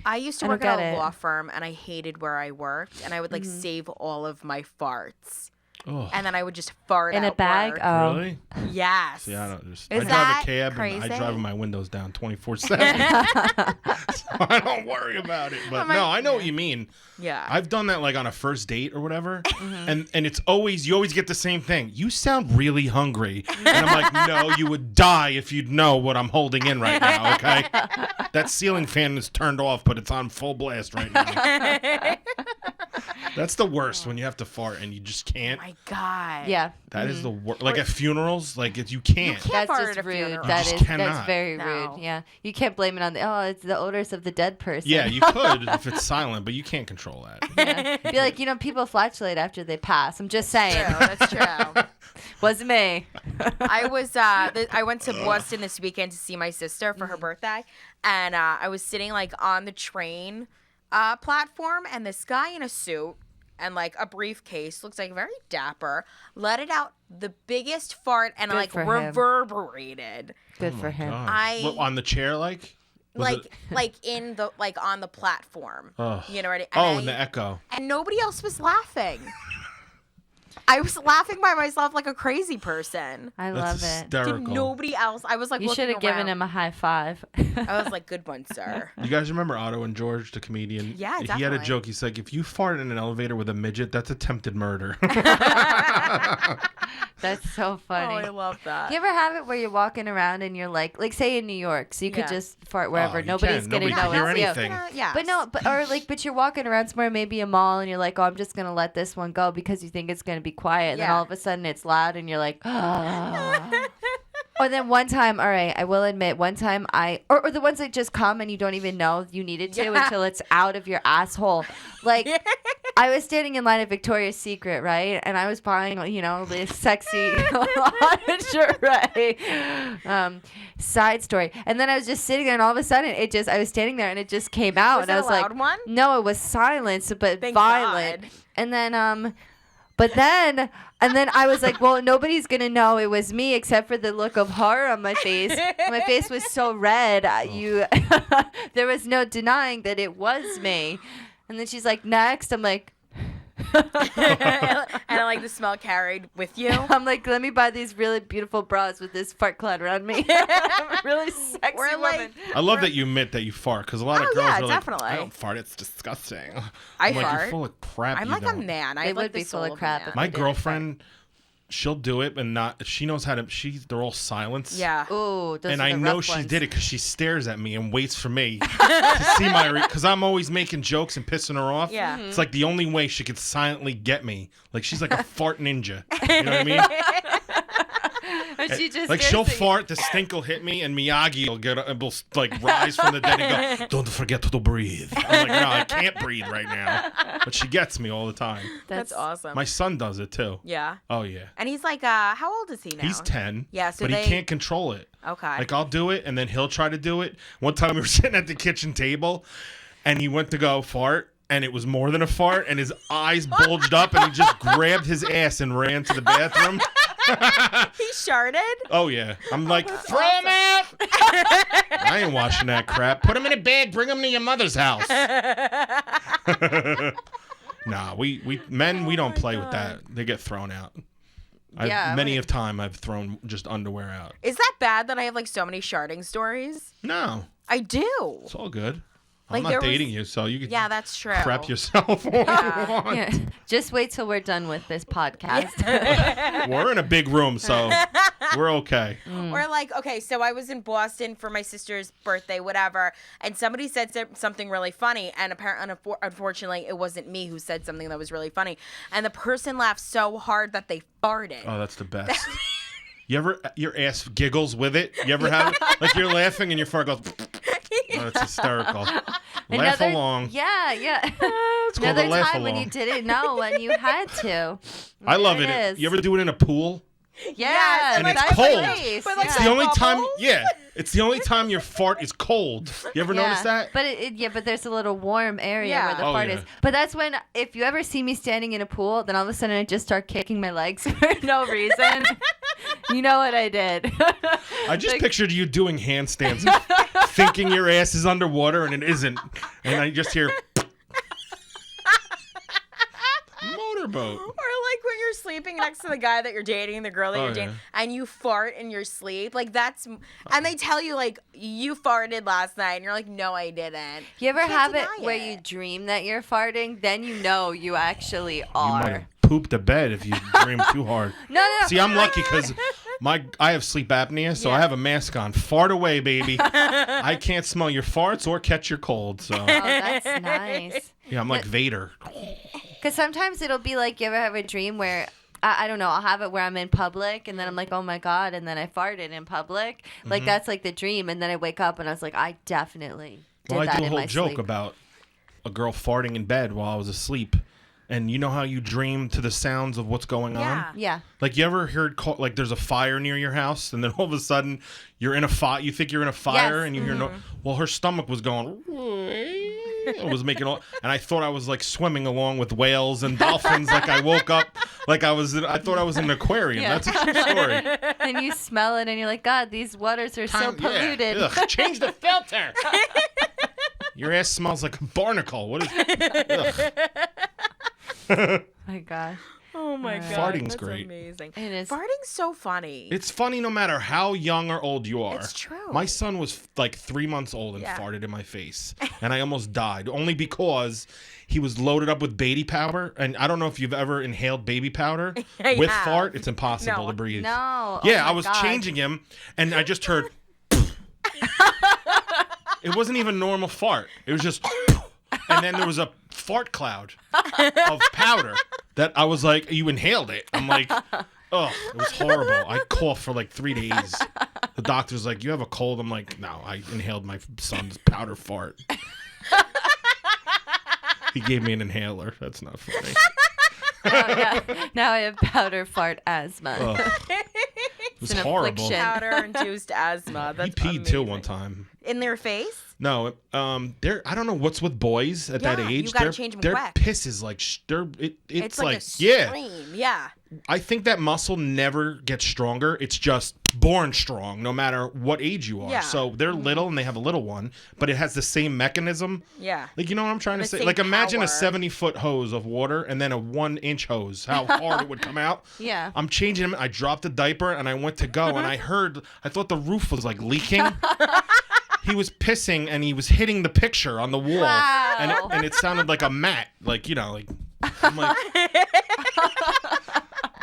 Speaker 1: I used to
Speaker 2: I don't
Speaker 1: work at
Speaker 2: get
Speaker 1: a
Speaker 2: it.
Speaker 1: law firm, and I hated where I worked, and I would like save all of my farts,
Speaker 3: Ugh.
Speaker 1: and then I would just fart
Speaker 2: in a
Speaker 1: out
Speaker 2: bag.
Speaker 1: work.
Speaker 2: Oh.
Speaker 3: really?
Speaker 1: Yes.
Speaker 3: See, I don't just.
Speaker 1: Is
Speaker 3: I drive
Speaker 1: that
Speaker 3: a cab and I
Speaker 1: crazy?
Speaker 3: drive with my windows down 24/7. So I don't worry about it. But
Speaker 1: I'm like,
Speaker 3: no, I know what you mean.
Speaker 1: Yeah.
Speaker 3: I've done that like on a first date or whatever, and it's always you always get the same thing. You sound really hungry, and I'm like, no, you would die if you'd know what I'm holding in right now. Okay, that ceiling fan is turned off, but it's on full blast right now. That's the worst when you have to fart and you just can't.
Speaker 1: My God.
Speaker 2: Yeah.
Speaker 3: That is the worst. Like at funerals, like you can't.
Speaker 1: can't
Speaker 2: That's
Speaker 1: fart
Speaker 2: just
Speaker 1: at a
Speaker 2: rude.
Speaker 1: funeral.
Speaker 2: That
Speaker 3: just
Speaker 2: is
Speaker 3: cannot.
Speaker 2: that's very
Speaker 1: No.
Speaker 2: rude. Yeah. You can't blame it on it's the odors of the dead person.
Speaker 3: Yeah, you could if it's silent, but you can't control that.
Speaker 2: Yeah. Be like, people flatulate after they pass. I'm just saying.
Speaker 1: True, that's true.
Speaker 2: Wasn't me.
Speaker 1: I went to Boston this weekend to see my sister for her birthday, and I was sitting like on the train platform, and this guy in a suit and like a briefcase, looks like very dapper, let it out the biggest fart and
Speaker 2: Good
Speaker 1: like
Speaker 2: for him.
Speaker 1: reverberated.
Speaker 2: Good
Speaker 3: Oh
Speaker 2: for
Speaker 3: my
Speaker 2: him.
Speaker 3: God. What, on the chair, like? Was it-
Speaker 1: Like in the like on the platform.
Speaker 3: Ugh.
Speaker 1: You know what I
Speaker 3: Oh,
Speaker 1: mean?
Speaker 3: and the echo.
Speaker 1: And nobody else was laughing. I was laughing by myself like a crazy person.
Speaker 2: I
Speaker 3: That's
Speaker 2: love it.
Speaker 3: hysterical.
Speaker 1: Did nobody else? I was like,
Speaker 2: You should have given him a high five.
Speaker 1: I was like, good one, sir.
Speaker 3: You guys remember Otto and George, the comedian?
Speaker 1: Yeah,
Speaker 3: He had a
Speaker 1: definitely.
Speaker 3: joke. He's like, if you fart in an elevator with a midget, that's attempted murder.
Speaker 2: That's so
Speaker 1: Oh,
Speaker 2: funny.
Speaker 1: I love that.
Speaker 2: You ever have it where you're walking around and you're like say in New York, so you could
Speaker 1: Yeah.
Speaker 2: just fart wherever.
Speaker 3: Oh, you
Speaker 2: Nobody's
Speaker 3: can.
Speaker 2: gonna
Speaker 3: Nobody
Speaker 2: know
Speaker 3: can hear
Speaker 2: it's you.
Speaker 3: anything.
Speaker 1: Yeah.
Speaker 2: But no, but you're walking around somewhere, maybe a mall, and you're like, oh, I'm just gonna let this one go because you think it's gonna be quiet, and then
Speaker 1: Yeah.
Speaker 2: all of a sudden it's loud, and you're like, oh. Or then one time, all right, I will admit, one time or the ones that just come and you don't even know you needed to
Speaker 1: Yeah.
Speaker 2: until it's out of your asshole. Like, I was standing in line at Victoria's Secret, right? And I was buying, this sexy lingerie. Side story. And then I was just sitting there, and all of a sudden, I was standing there, and it just came out.
Speaker 1: Was
Speaker 2: and I
Speaker 1: it
Speaker 2: was
Speaker 1: a loud
Speaker 2: like,
Speaker 1: one?
Speaker 2: no, it was silence, but
Speaker 1: Thank
Speaker 2: violent.
Speaker 1: God.
Speaker 2: And then, and then I was like, well, nobody's going to know it was me except for the look of horror on my face. My face was so red. There was no denying that it was me. And then she's like, next. I'm like,
Speaker 1: And I like the smell carried with you.
Speaker 2: I'm like, let me buy these really beautiful bras with this fart cloud around me. Really sexy
Speaker 1: We're
Speaker 2: woman.
Speaker 1: like-
Speaker 3: I love that you admit that you fart, because a lot of
Speaker 1: Oh,
Speaker 3: girls
Speaker 1: yeah,
Speaker 3: are like,
Speaker 1: definitely.
Speaker 3: I don't fart, it's disgusting.
Speaker 1: I
Speaker 3: I'm like,
Speaker 1: fart.
Speaker 3: you're full of crap.
Speaker 1: I'm
Speaker 3: you
Speaker 1: like a
Speaker 3: don't.
Speaker 1: man. I
Speaker 2: They
Speaker 1: have, like,
Speaker 2: would
Speaker 1: the
Speaker 2: be full
Speaker 1: soul
Speaker 2: of
Speaker 1: a
Speaker 2: crap
Speaker 1: man.
Speaker 2: if
Speaker 3: My
Speaker 2: I didn't
Speaker 3: girlfriend, she'll do it, and she knows how to, they're all silence.
Speaker 1: Yeah.
Speaker 2: Ooh, those
Speaker 3: And
Speaker 2: are
Speaker 3: I
Speaker 2: the
Speaker 3: know
Speaker 2: rough
Speaker 3: she
Speaker 2: ones.
Speaker 3: did it because she stares at me and waits for me to see because I'm always making jokes and pissing her off.
Speaker 1: Yeah.
Speaker 2: Mm-hmm.
Speaker 3: It's like the only way she could silently get me. Like she's like a fart ninja. You know what I mean?
Speaker 2: And she just
Speaker 3: Like
Speaker 2: stares
Speaker 3: she'll
Speaker 2: at you.
Speaker 3: fart, the stink will hit me, and Miyagi will like rise from the dead and go, "Don't forget to breathe." I'm like, no, I can't breathe right now. But she gets me all the time.
Speaker 1: That's awesome.
Speaker 3: My son does it too.
Speaker 1: Yeah.
Speaker 3: Oh yeah.
Speaker 1: And he's like, how old is he now?
Speaker 3: He's 10.
Speaker 1: Yeah, so
Speaker 3: but
Speaker 1: they-
Speaker 3: he can't control it.
Speaker 1: Okay.
Speaker 3: Like I'll do it, and then he'll try to do it. One time we were sitting at the kitchen table, and he went to go fart, and it was more than a fart, and his eyes bulged up, and he just grabbed his ass and ran to the bathroom.
Speaker 1: He sharted?
Speaker 3: Oh yeah, I'm like, throw him out. I ain't washing that crap. Put him in a bag. Bring him to your mother's house. Nah, we don't play with that. They get thrown out.
Speaker 2: Yeah,
Speaker 3: Many of time I've thrown just underwear out.
Speaker 1: Is that bad that I have like so many sharding stories?
Speaker 3: No,
Speaker 1: I do.
Speaker 3: it's all good.
Speaker 1: Like,
Speaker 3: I'm
Speaker 1: there
Speaker 3: not
Speaker 1: was-
Speaker 3: dating you, so you can
Speaker 1: Yeah, that's true.
Speaker 3: crap yourself all you want.
Speaker 2: Yeah. Just wait till we're done with this podcast.
Speaker 3: We're in a big room, so we're okay.
Speaker 1: Or like, okay, so I was in Boston for my sister's birthday, whatever, and somebody said something really funny, and apparently, unfortunately, it wasn't me who said something that was really funny, and the person laughed so hard that they farted.
Speaker 3: Oh, that's the best. Your ass giggles with it? You ever have it? Like you're laughing and your fart goes. Oh, that's hysterical. Laugh along.
Speaker 2: Yeah, yeah.
Speaker 3: It's called
Speaker 2: Another
Speaker 3: a laugh
Speaker 2: time when you
Speaker 3: along.
Speaker 2: didn't know and you had to.
Speaker 3: I love
Speaker 2: There
Speaker 3: it.
Speaker 2: it is.
Speaker 3: You ever do it in a pool?
Speaker 2: Yeah,
Speaker 1: and
Speaker 3: it's
Speaker 2: that's
Speaker 3: cold.
Speaker 2: nice.
Speaker 1: But, like,
Speaker 3: It's
Speaker 2: yeah.
Speaker 3: the only time.
Speaker 1: bubbles?
Speaker 3: Yeah, it's the only time your fart is cold. You ever notice that?
Speaker 2: But but there's a little warm area
Speaker 1: Yeah.
Speaker 2: where the
Speaker 3: Oh,
Speaker 2: fart
Speaker 3: yeah.
Speaker 2: is. But that's when, if you ever see me standing in a pool, then all of a sudden I just start kicking my legs for no reason. You know what I did.
Speaker 3: I just
Speaker 2: Like-
Speaker 3: pictured you doing handstands, thinking your ass is underwater and it isn't, and I just hear motorboat.
Speaker 1: Or like when you're sleeping next to the guy that you're dating, the girl that
Speaker 3: Oh,
Speaker 1: you're dating,
Speaker 3: yeah.
Speaker 1: and you fart in your sleep. Like and they tell you like you farted last night, and you're like, no, I didn't.
Speaker 2: You ever
Speaker 1: Can't
Speaker 2: have it
Speaker 1: deny
Speaker 2: where
Speaker 1: it.
Speaker 2: you dream that you're farting? Then you know you actually
Speaker 3: You might
Speaker 2: are.
Speaker 3: have pooped a bed if you dream too hard.
Speaker 2: No.
Speaker 3: See, I'm lucky because I have sleep apnea, so I
Speaker 1: Yeah.
Speaker 3: have a mask on. Fart away, baby. I can't smell your farts or catch your cold. So
Speaker 2: Oh, that's nice.
Speaker 3: yeah, I'm like Vader.
Speaker 2: Because sometimes it'll be like, you ever have a dream where, I don't know, I'll have it where I'm in public and then I'm like, oh my God, and then I farted in public.
Speaker 3: Mm-hmm.
Speaker 2: Like, that's like the dream. And then I wake up and I was like, I definitely did
Speaker 3: Well, I
Speaker 2: that
Speaker 3: do a
Speaker 2: in
Speaker 3: whole
Speaker 2: my
Speaker 3: joke
Speaker 2: sleep.
Speaker 3: about a girl farting in bed while I was asleep. And you know how you dream to the sounds of what's going
Speaker 1: Yeah.
Speaker 3: on?
Speaker 2: Yeah.
Speaker 3: Like you ever heard like there's a fire near your house and then all of a sudden you're in a fire, you think you're in a fire
Speaker 2: Yes.
Speaker 3: and you hear no, well her stomach was going, it was making all, and I thought I was like swimming along with whales and dolphins. Like I woke up like I thought I was in an aquarium.
Speaker 2: Yeah.
Speaker 3: That's a true story.
Speaker 2: And you smell it and you're like, God, these waters are so
Speaker 3: Yeah.
Speaker 2: polluted.
Speaker 3: Ugh, change the filter. Your ass smells like a barnacle. What is? Ugh.
Speaker 2: My gosh.
Speaker 1: Oh my god.
Speaker 3: Farting's
Speaker 1: that's
Speaker 3: great.
Speaker 1: Amazing.
Speaker 2: It is.
Speaker 1: Farting's so funny.
Speaker 3: It's funny no matter how young or old you are.
Speaker 1: It's true.
Speaker 3: My son was like 3 months old and farted in my face. And I almost died. Only because he was loaded up with baby powder. And I don't know if you've ever inhaled baby powder. With fart, it's impossible to breathe.
Speaker 2: No.
Speaker 3: Yeah,
Speaker 2: oh
Speaker 3: I was
Speaker 2: God.
Speaker 3: changing him and I just heard. It wasn't even normal fart. It was just. And then there was a fart cloud of powder that I was like, you inhaled it. I'm like, oh, it was horrible. I coughed for like 3 days. The doctor's like, you have a cold? I'm like, no, I inhaled my son's powder fart. He gave me an inhaler. That's not funny.
Speaker 2: Now I have powder fart asthma.
Speaker 3: It was
Speaker 2: It's an
Speaker 3: horrible.
Speaker 2: affliction.
Speaker 1: Powder-induced asthma.
Speaker 3: He
Speaker 1: That's
Speaker 3: peed too
Speaker 1: amazing.
Speaker 3: one time.
Speaker 1: In their face?
Speaker 3: No, I don't know what's with boys at that
Speaker 1: Yeah,
Speaker 3: age.
Speaker 1: you gotta change 'em
Speaker 3: their
Speaker 1: quick.
Speaker 3: piss is like it's
Speaker 1: like
Speaker 3: like
Speaker 1: a
Speaker 3: yeah.
Speaker 1: stream. Yeah.
Speaker 3: I think that muscle never gets stronger. It's just born strong, no matter what age you are.
Speaker 1: Yeah.
Speaker 3: So they're little and they have a little one, but it has the same mechanism.
Speaker 1: Yeah.
Speaker 3: Like, you know what I'm trying to
Speaker 1: The
Speaker 3: say?
Speaker 1: same
Speaker 3: Like, imagine a
Speaker 1: power.
Speaker 3: 70-foot hose of water and then a 1-inch hose. How hard it would come out.
Speaker 2: Yeah.
Speaker 3: I'm changing him. I dropped the diaper and I went to go and I thought the roof was like leaking. He was pissing and he was hitting the picture on the wall.
Speaker 2: Wow.
Speaker 3: And it sounded like a mat. Like, you know, like, I'm like,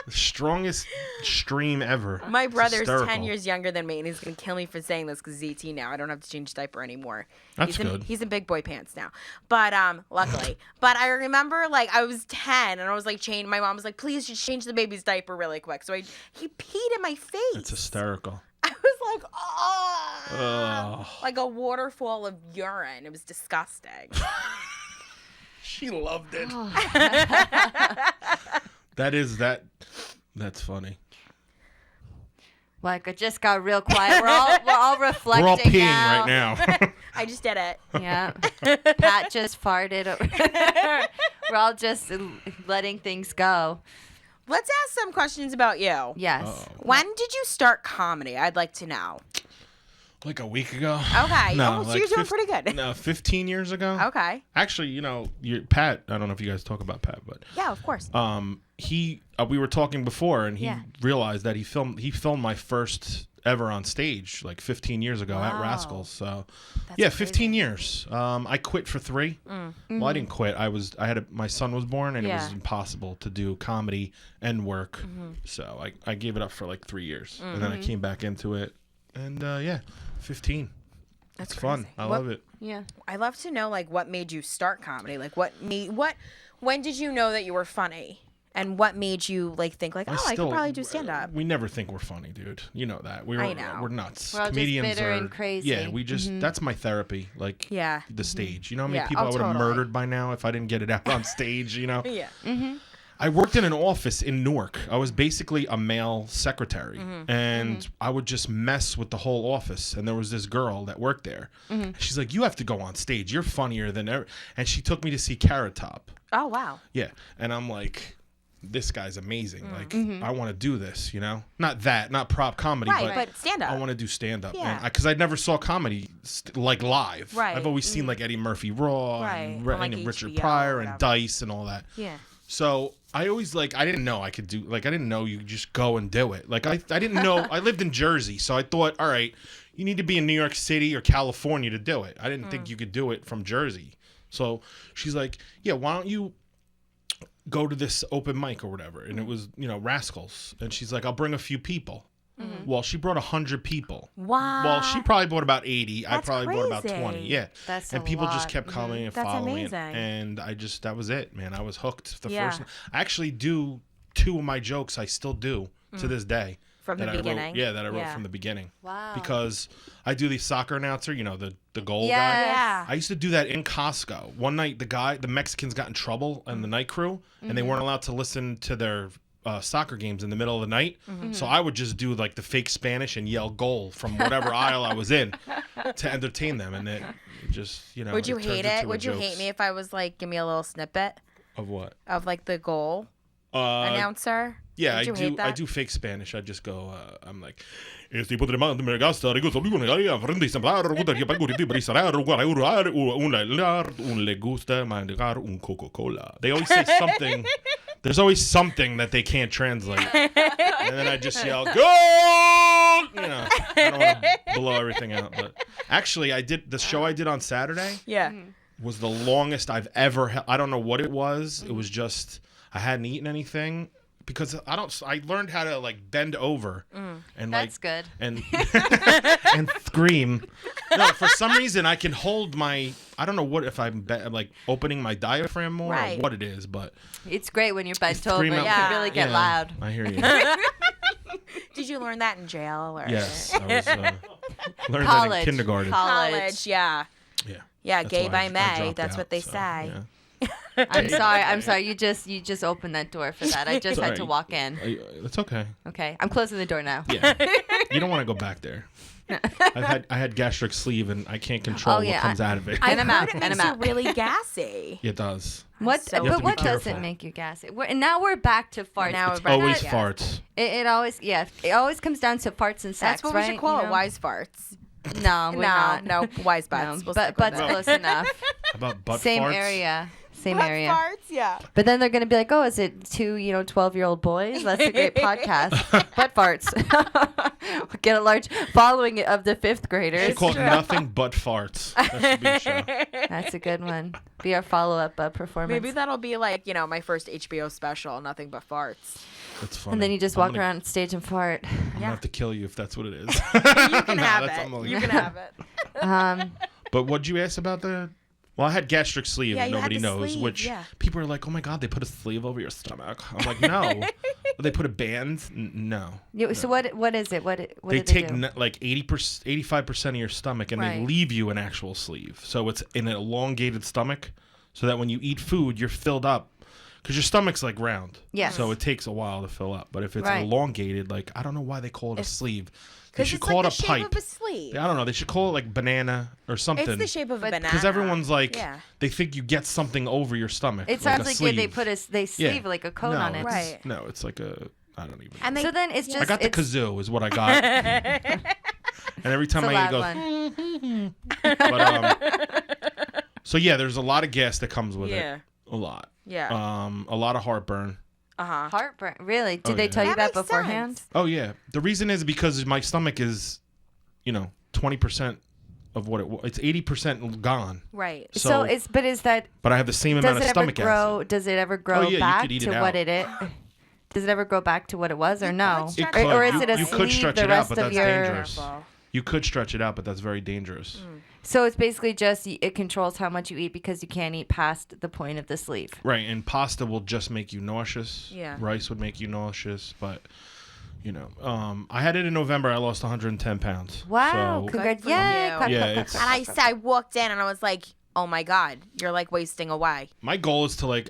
Speaker 3: the strongest stream ever.
Speaker 1: My
Speaker 3: It's
Speaker 1: brother's
Speaker 3: hysterical.
Speaker 1: 10 years younger than me, and he's going to kill me for saying this because he's 18 now. I don't have to change diaper anymore.
Speaker 3: That's
Speaker 1: he's
Speaker 3: good.
Speaker 1: He's in big boy pants now. But luckily. But I remember, like, I was 10, and I was, like, my mom was like, please just change the baby's diaper really quick. So he peed in my face.
Speaker 3: It's hysterical.
Speaker 1: I was like, oh.
Speaker 3: Ugh.
Speaker 1: Like a waterfall of urine. It was disgusting.
Speaker 3: She loved it.
Speaker 2: Oh.
Speaker 3: That's funny.
Speaker 2: Like, it just got real quiet. We're all reflecting
Speaker 3: We're all peeing
Speaker 2: now.
Speaker 3: right now.
Speaker 1: I just did it.
Speaker 2: Yeah. Pat just farted. We're all just letting things go.
Speaker 1: Let's ask some questions about you.
Speaker 2: Yes.
Speaker 1: When did you start comedy? I'd like to know.
Speaker 3: Like a week ago.
Speaker 1: Okay.
Speaker 3: No,
Speaker 1: so
Speaker 3: like
Speaker 1: you're doing pretty good.
Speaker 3: No, 15 years ago.
Speaker 1: Okay.
Speaker 3: Actually, you know, Pat, I don't know if you guys talk about Pat, but
Speaker 1: Yeah, of course.
Speaker 3: we were talking before and he
Speaker 2: Yeah.
Speaker 3: realized that he filmed my first ever on stage like 15 years ago at
Speaker 1: Wow.
Speaker 3: Rascals. So
Speaker 1: That's
Speaker 3: yeah,
Speaker 1: crazy.
Speaker 3: 15 years. I quit for 3. Well, I didn't quit. My son was born and it was
Speaker 1: Mm-hmm. Yeah.
Speaker 3: impossible to do comedy and work. So I gave it up for like 3 years and then I came back into it and yeah, 15.
Speaker 1: That's
Speaker 3: It's fun.
Speaker 1: crazy.
Speaker 3: I love it.
Speaker 2: Yeah.
Speaker 1: I love to know like what made you start comedy. Like when did you know that you were funny? And what made you like think like, I could probably do stand up?
Speaker 3: We never think we're funny, dude. You know that.
Speaker 1: I know.
Speaker 3: We're nuts.
Speaker 2: We're all just
Speaker 3: Comedians
Speaker 2: bitter
Speaker 3: are
Speaker 2: and crazy.
Speaker 3: Yeah, we just that's my therapy. Like
Speaker 1: Yeah.
Speaker 3: the stage. You know how many
Speaker 1: Yeah.
Speaker 3: people
Speaker 1: Oh,
Speaker 3: I would have
Speaker 1: totally.
Speaker 3: murdered by now if I didn't get it out on stage, you know?
Speaker 1: Yeah.
Speaker 3: I worked in an office in Newark. I was basically a male secretary, and I would just mess with the whole office. And there was this girl that worked there. She's like, "You have to go on stage. You're funnier than ever." And she took me to see Carrot Top.
Speaker 1: Oh wow.
Speaker 3: Yeah, and I'm like, "This guy's amazing. Like, I want to do this. You know, not prop comedy,
Speaker 1: Right, but stand up.
Speaker 3: I want to do stand up.
Speaker 1: Yeah.
Speaker 3: Because I never saw comedy like live.
Speaker 1: Right.
Speaker 3: I've always seen like Eddie Murphy Raw
Speaker 1: Right.
Speaker 3: and,
Speaker 1: On, like,
Speaker 3: and Richard
Speaker 1: HBO or
Speaker 3: Pryor
Speaker 1: whatever.
Speaker 3: and Dice and all that.
Speaker 1: Yeah.
Speaker 3: So I always I didn't know I could do, I didn't know you could just go and do it. Like I didn't know, I lived in Jersey. So I thought, all right, you need to be in New York City or California to do it. I didn't think you could do it from Jersey. So she's like, yeah, why don't you go to this open mic or whatever? And it was, Rascals. And she's like, I'll bring a few people. Well, she brought 100 people.
Speaker 1: Wow.
Speaker 3: Well, she probably brought about 80. I
Speaker 1: That's
Speaker 3: probably brought about
Speaker 1: crazy.
Speaker 3: 20. Yeah.
Speaker 2: That's
Speaker 3: and
Speaker 2: a
Speaker 3: people
Speaker 2: lot.
Speaker 3: just kept coming and
Speaker 1: That's
Speaker 3: following it.
Speaker 1: amazing.
Speaker 3: And that was it, man. I was hooked the
Speaker 1: Yeah.
Speaker 3: first. I actually do 2 of my jokes I still do to this day.
Speaker 1: From the
Speaker 3: that I wrote-
Speaker 1: beginning?
Speaker 3: that I wrote
Speaker 1: Yeah.
Speaker 3: from the beginning.
Speaker 2: Wow.
Speaker 3: Because I do the soccer announcer, the goal
Speaker 2: Yes.
Speaker 3: guy.
Speaker 1: Yeah.
Speaker 3: I used to do that in Costco. One night, the Mexicans got in trouble and the night crew, and they weren't allowed to listen to their soccer games in the middle of the night. So I would just do like the fake Spanish and yell goal from whatever aisle I was in to entertain them. And it just,
Speaker 1: Would you
Speaker 3: it turns
Speaker 1: hate
Speaker 3: into
Speaker 1: it?
Speaker 3: a
Speaker 1: Would you
Speaker 3: jokes.
Speaker 1: hate me if I was like, give me a little snippet
Speaker 3: Of what?
Speaker 1: of like the goal announcer?
Speaker 3: Yeah,
Speaker 1: Would you hate
Speaker 3: I
Speaker 1: that?
Speaker 3: do fake Spanish. I just go, I'm like, este tipo de manda me gasta, regoso, frente y sembrar, un le gusta manejar un Coca-Cola. They always say something There's always something that they can't translate. And then I just yell, "Goal!" I don't want to blow everything out. But actually, I did the show I did on Saturday.
Speaker 1: Yeah.
Speaker 3: Was the longest I've ever. I don't know what it was. It was just I hadn't eaten anything. Because I learned how to like bend over and
Speaker 2: That's good.
Speaker 3: and and scream. No, for some reason I can hold my. I don't know what if I'm like opening my diaphragm more or what it is, but
Speaker 2: It's great when you're bent over.
Speaker 3: scream
Speaker 2: You
Speaker 3: out-
Speaker 2: can really get loud.
Speaker 3: I hear you.
Speaker 1: Did you learn that in jail or?
Speaker 3: Yes, I was learned that
Speaker 2: College.
Speaker 3: in kindergarten.
Speaker 1: College. Yeah.
Speaker 3: Yeah.
Speaker 1: Yeah.
Speaker 3: That's
Speaker 1: Gay
Speaker 3: why
Speaker 1: by
Speaker 3: I
Speaker 1: May.
Speaker 3: dropped
Speaker 1: That's
Speaker 3: out,
Speaker 1: what they
Speaker 3: so,
Speaker 1: say.
Speaker 3: yeah.
Speaker 2: I'm sorry. You just opened that door for that. I just had to
Speaker 3: Sorry.
Speaker 2: walk in.
Speaker 3: It's okay.
Speaker 2: Okay, I'm closing the door now.
Speaker 3: Yeah. You don't want to go back there. I had gastric sleeve and I can't control what comes out of it.
Speaker 1: I've
Speaker 2: I'm
Speaker 1: heard
Speaker 2: out,
Speaker 1: it
Speaker 2: and
Speaker 1: makes
Speaker 2: I'm
Speaker 1: you
Speaker 2: out.
Speaker 1: really gassy.
Speaker 3: It does.
Speaker 2: What?
Speaker 1: So
Speaker 3: You have
Speaker 2: But
Speaker 3: to
Speaker 2: what
Speaker 3: be
Speaker 2: doesn't
Speaker 3: careful.
Speaker 2: make you gassy? Now we're back to farts.
Speaker 1: Now
Speaker 3: It's
Speaker 1: we're back to
Speaker 3: always
Speaker 1: gas.
Speaker 3: farts.
Speaker 2: It always it always comes down to farts and sex.
Speaker 1: That's what
Speaker 2: right?
Speaker 1: we should call
Speaker 2: You
Speaker 1: it.
Speaker 2: know?
Speaker 1: Wise farts.
Speaker 2: No, we're not.
Speaker 1: No, wise
Speaker 2: No,
Speaker 1: butts. We'll
Speaker 2: but
Speaker 1: stick with
Speaker 2: butts
Speaker 1: it.
Speaker 2: close enough.
Speaker 3: About butt
Speaker 2: Same
Speaker 3: farts.
Speaker 2: area. Same
Speaker 1: Butt
Speaker 2: area.
Speaker 1: farts, yeah.
Speaker 2: But then they're going to be like, oh, is it two, 12-year-old boys? That's a great podcast. Butt farts. Get a large following of the fifth graders.
Speaker 3: It's called Nothing But Farts. That should be a show.
Speaker 2: That's a good one. Be our follow-up performance.
Speaker 1: Maybe that'll be like, my first HBO special, Nothing But Farts.
Speaker 3: That's funny.
Speaker 2: And then you just walk around stage and fart.
Speaker 3: I'm gonna have to kill you if that's what it is.
Speaker 1: You can have it. You can have it.
Speaker 3: But what'd you ask about the? Well, I had gastric sleeve.
Speaker 1: Yeah, you had
Speaker 3: Nobody
Speaker 1: the
Speaker 3: knows.
Speaker 1: sleeve,
Speaker 3: Which
Speaker 1: yeah.
Speaker 3: people are like, oh my god, they put a sleeve over your stomach. I'm like, no. They put a band. No.
Speaker 2: So what is it? What
Speaker 3: They
Speaker 2: did
Speaker 3: take
Speaker 2: they do?
Speaker 3: like 85% of your stomach and they
Speaker 2: Right.
Speaker 3: leave you an actual sleeve. So it's in an elongated stomach, so that when you eat food, you're filled up. Because your stomach's like round.
Speaker 2: Yes.
Speaker 3: So it takes a while to fill up. But if it's
Speaker 2: Right.
Speaker 3: elongated, like, I don't know why they call it a sleeve. They
Speaker 1: Because
Speaker 3: should
Speaker 1: it's
Speaker 3: call
Speaker 1: like
Speaker 3: it
Speaker 1: the
Speaker 3: a
Speaker 1: shape
Speaker 3: pipe.
Speaker 1: of a sleeve.
Speaker 3: I don't know. They should call it like banana or something.
Speaker 1: It's the shape of a banana.
Speaker 3: Because everyone's like,
Speaker 1: Yeah.
Speaker 3: they think you get something over your stomach.
Speaker 2: It
Speaker 3: like
Speaker 2: sounds
Speaker 3: a
Speaker 2: like
Speaker 3: sleeve.
Speaker 2: they put they sleeve like a coat
Speaker 3: no,
Speaker 2: on it.
Speaker 3: it's-
Speaker 1: Right.
Speaker 3: No, it's like a, I don't even know.
Speaker 1: And they,
Speaker 2: So then it's just
Speaker 3: I got the
Speaker 2: it's,
Speaker 3: kazoo is what I got. And every time
Speaker 2: it's a
Speaker 3: I
Speaker 2: loud
Speaker 3: go,
Speaker 2: one.
Speaker 3: but, so yeah, there's a lot of gas that comes with
Speaker 1: Yeah.
Speaker 3: it. A lot.
Speaker 1: Yeah.
Speaker 3: A lot of heartburn.
Speaker 1: Uh-huh.
Speaker 2: Heartburn. Really? Did
Speaker 3: Oh,
Speaker 2: they
Speaker 3: yeah.
Speaker 2: tell you
Speaker 1: That
Speaker 2: that
Speaker 1: makes
Speaker 2: beforehand?
Speaker 1: sense.
Speaker 3: Oh yeah. The reason is because my stomach is, 20% of what it was. It's 80% gone.
Speaker 1: Right.
Speaker 2: So is that
Speaker 3: But I have the same amount
Speaker 2: does
Speaker 3: of
Speaker 2: it ever
Speaker 3: stomach
Speaker 2: grow?
Speaker 3: acid.
Speaker 2: Does it ever grow
Speaker 3: yeah, you
Speaker 2: back
Speaker 3: could eat
Speaker 2: to
Speaker 3: it
Speaker 2: what
Speaker 3: out.
Speaker 2: it is? Does it ever grow back to what it was or no?
Speaker 1: It
Speaker 3: could.
Speaker 2: Or is it a
Speaker 3: You could
Speaker 2: sleeve
Speaker 3: stretch
Speaker 2: the
Speaker 3: it out,
Speaker 2: rest
Speaker 3: but
Speaker 2: of
Speaker 3: that's
Speaker 2: your?
Speaker 3: dangerous. You could stretch it out, but that's very dangerous.
Speaker 2: So it's basically just it controls how much you eat because you can't eat past the point of the sleeve.
Speaker 3: Right, and pasta will just make you nauseous.
Speaker 1: Yeah.
Speaker 3: Rice would make you nauseous, but I had it in November. I lost 110 pounds.
Speaker 2: Wow!
Speaker 3: So,
Speaker 2: Congrats!
Speaker 1: for
Speaker 2: Yay!
Speaker 1: you.
Speaker 2: Clap,
Speaker 3: Yeah,
Speaker 2: clap, clap,
Speaker 3: it's-
Speaker 2: clap,
Speaker 1: And I walked in and I was like, oh my God, you're like wasting away.
Speaker 3: my goal is to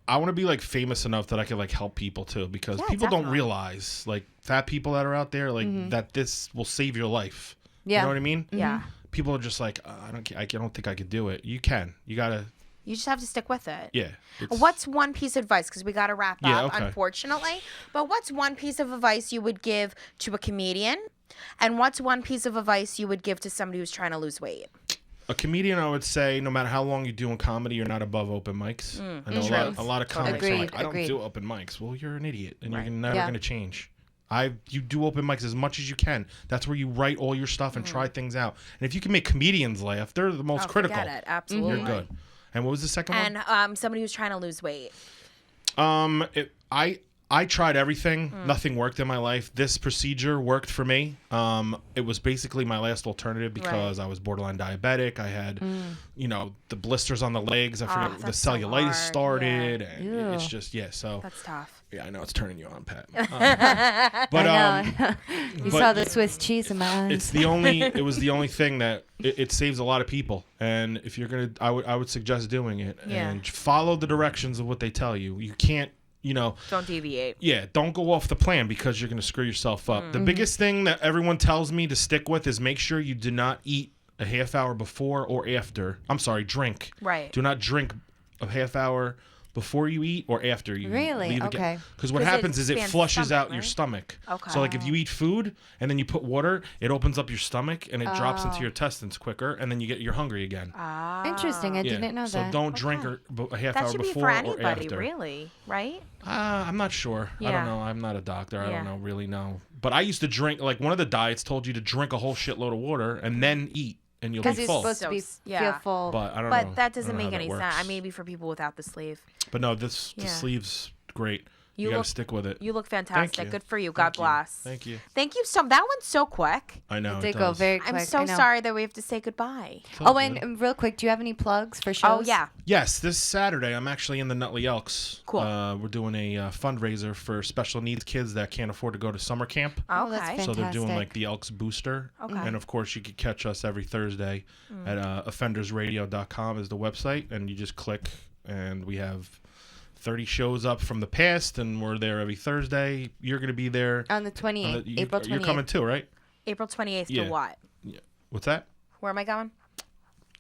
Speaker 3: I want to be famous enough that I can help people too, because
Speaker 1: Yeah,
Speaker 3: people don't
Speaker 1: definitely.
Speaker 3: realize fat people that are out there that this will save your life.
Speaker 2: Yeah.
Speaker 3: You know what I mean?
Speaker 1: Yeah.
Speaker 3: People are just like, I don't think I could do it. You can. You gotta.
Speaker 1: You just have to stick with it.
Speaker 3: Yeah. it's-
Speaker 1: What's one piece of advice? Because we got to wrap
Speaker 3: Yeah,
Speaker 1: up,
Speaker 3: okay.
Speaker 1: unfortunately. But what's one piece of advice you would give to a comedian? And what's one piece of advice you would give to somebody who's trying to lose weight?
Speaker 3: A comedian, I would say, no matter how long you do in comedy, you're not above open mics. I know a lot of comics are
Speaker 2: Agreed,
Speaker 3: like, I don't
Speaker 2: agreed.
Speaker 3: do open mics. Well, you're an idiot, and
Speaker 1: Right.
Speaker 3: you're never
Speaker 2: Yeah.
Speaker 3: going to change. You do open mics as much as you can. That's where you write all your stuff and try things out. And if you can make comedians laugh, they're the most critical.
Speaker 1: Forget it. Absolutely.
Speaker 3: You're good. And what was the second one?
Speaker 1: And somebody who's trying to lose weight.
Speaker 3: I tried everything. Nothing worked in my life. This procedure worked for me. It was basically my last alternative because I was borderline diabetic. I had, the blisters on the legs. I forget the
Speaker 1: that's so
Speaker 3: cellulitis
Speaker 1: hard.
Speaker 3: started,
Speaker 1: Yeah.
Speaker 3: and it's just So
Speaker 1: That's tough.
Speaker 3: yeah, I know it's turning you on, Pat.
Speaker 2: I
Speaker 3: But
Speaker 2: know. You
Speaker 3: but
Speaker 2: saw the Swiss cheese in my eyes.
Speaker 3: it's the only. It was the only thing that it saves a lot of people. And if you're gonna, I would suggest doing it
Speaker 1: Yeah.
Speaker 3: and follow the directions of what they tell you. You can't.
Speaker 1: Don't deviate.
Speaker 3: Yeah, don't go off the plan because you're going to screw yourself up. The biggest thing that everyone tells me to stick with is make sure you do not eat a half hour before or after. I'm sorry, drink.
Speaker 1: Right.
Speaker 3: Do not drink a half hour before you eat or after you
Speaker 2: Really?
Speaker 3: leave
Speaker 2: Okay.
Speaker 3: Because what
Speaker 1: 'Cause it
Speaker 3: happens is it
Speaker 1: expands
Speaker 3: flushes
Speaker 1: stomach,
Speaker 3: out your
Speaker 1: right?
Speaker 3: stomach.
Speaker 1: Okay.
Speaker 3: So like if you eat food and then you put water, it opens up your stomach and it drops into your intestines quicker, and then you're hungry again.
Speaker 2: Interesting. I
Speaker 3: Yeah.
Speaker 2: didn't know
Speaker 3: so
Speaker 2: that.
Speaker 3: don't drink a half
Speaker 1: That
Speaker 3: hour
Speaker 1: should be
Speaker 3: before
Speaker 1: for
Speaker 3: or
Speaker 1: anybody,
Speaker 3: after.
Speaker 1: really, right?
Speaker 3: I'm not sure. I
Speaker 1: Yeah.
Speaker 3: don't know. I'm not a doctor. I
Speaker 1: Yeah.
Speaker 3: don't really know. But I used to drink, like one of the diets told you to drink a whole shitload of water and then eat, and you'll
Speaker 2: Because
Speaker 3: be
Speaker 2: you're
Speaker 3: full.
Speaker 2: supposed to be
Speaker 1: Yeah.
Speaker 2: feel full.
Speaker 3: But I don't know.
Speaker 1: But that
Speaker 3: I don't
Speaker 1: doesn't
Speaker 3: know how
Speaker 1: make
Speaker 3: that
Speaker 1: any
Speaker 3: works.
Speaker 1: sense. I maybe for people without the sleeve.
Speaker 3: But no, the
Speaker 1: Yeah.
Speaker 3: sleeve's great. You
Speaker 1: You
Speaker 3: got to
Speaker 1: look-
Speaker 3: stick with it.
Speaker 1: You look fantastic.
Speaker 3: you.
Speaker 1: Good for you. God
Speaker 3: Thank you.
Speaker 1: bless.
Speaker 3: Thank you.
Speaker 1: Thank you so. That went so quick.
Speaker 3: I know.
Speaker 2: It
Speaker 3: It
Speaker 2: did go
Speaker 3: does.
Speaker 2: very quick.
Speaker 1: I'm
Speaker 2: I
Speaker 1: so
Speaker 2: know.
Speaker 1: sorry that we have to say goodbye.
Speaker 3: It's all
Speaker 2: Oh,
Speaker 3: good.
Speaker 2: and real quick, do you have any plugs for shows?
Speaker 1: Oh yeah.
Speaker 3: Yes, this Saturday I'm actually in the Nutley Elks.
Speaker 1: Cool.
Speaker 3: We're doing a fundraiser for special needs kids that can't afford to go to summer camp.
Speaker 2: Oh, that's
Speaker 1: Okay.
Speaker 3: So they're doing
Speaker 2: Fantastic.
Speaker 3: like the Elks Booster.
Speaker 1: Okay.
Speaker 3: And of course, you could catch us every Thursday at offendersradio.com is the website. And you just click, and we have 30 shows up from the past, and we're there every Thursday. You're going to be there.
Speaker 2: On the 28th, April 28th.
Speaker 3: You're coming too, right?
Speaker 1: April 28th
Speaker 3: Yeah.
Speaker 1: to what?
Speaker 3: What's that?
Speaker 1: Where am I going?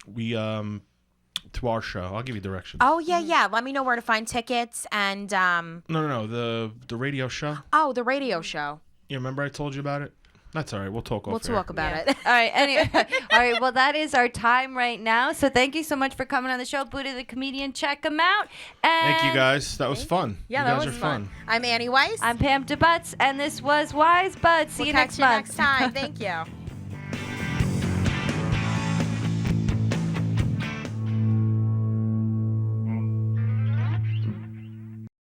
Speaker 3: We, to our show. I'll give you directions.
Speaker 1: Oh yeah, yeah. Let me know where to find tickets and
Speaker 3: No. The radio show.
Speaker 1: oh, the radio show.
Speaker 3: You remember I told you about it? That's all right. We'll talk
Speaker 1: We'll
Speaker 3: off air.
Speaker 1: talk about
Speaker 2: Yeah.
Speaker 1: it.
Speaker 2: All right. Anyway, all right. Well, that is our time right now. So thank you so much for coming on the show, Buda the comedian. Check him out. And
Speaker 3: Thank you guys. That was fun.
Speaker 1: Yeah,
Speaker 3: you
Speaker 1: that
Speaker 3: guys
Speaker 1: was
Speaker 3: are
Speaker 1: fun. I'm Annie Weiss.
Speaker 2: I'm Pam DeButts, and this was Wise Butts. See
Speaker 1: We'll
Speaker 2: you
Speaker 1: catch
Speaker 2: next
Speaker 1: you
Speaker 2: month.
Speaker 1: next time. Thank you.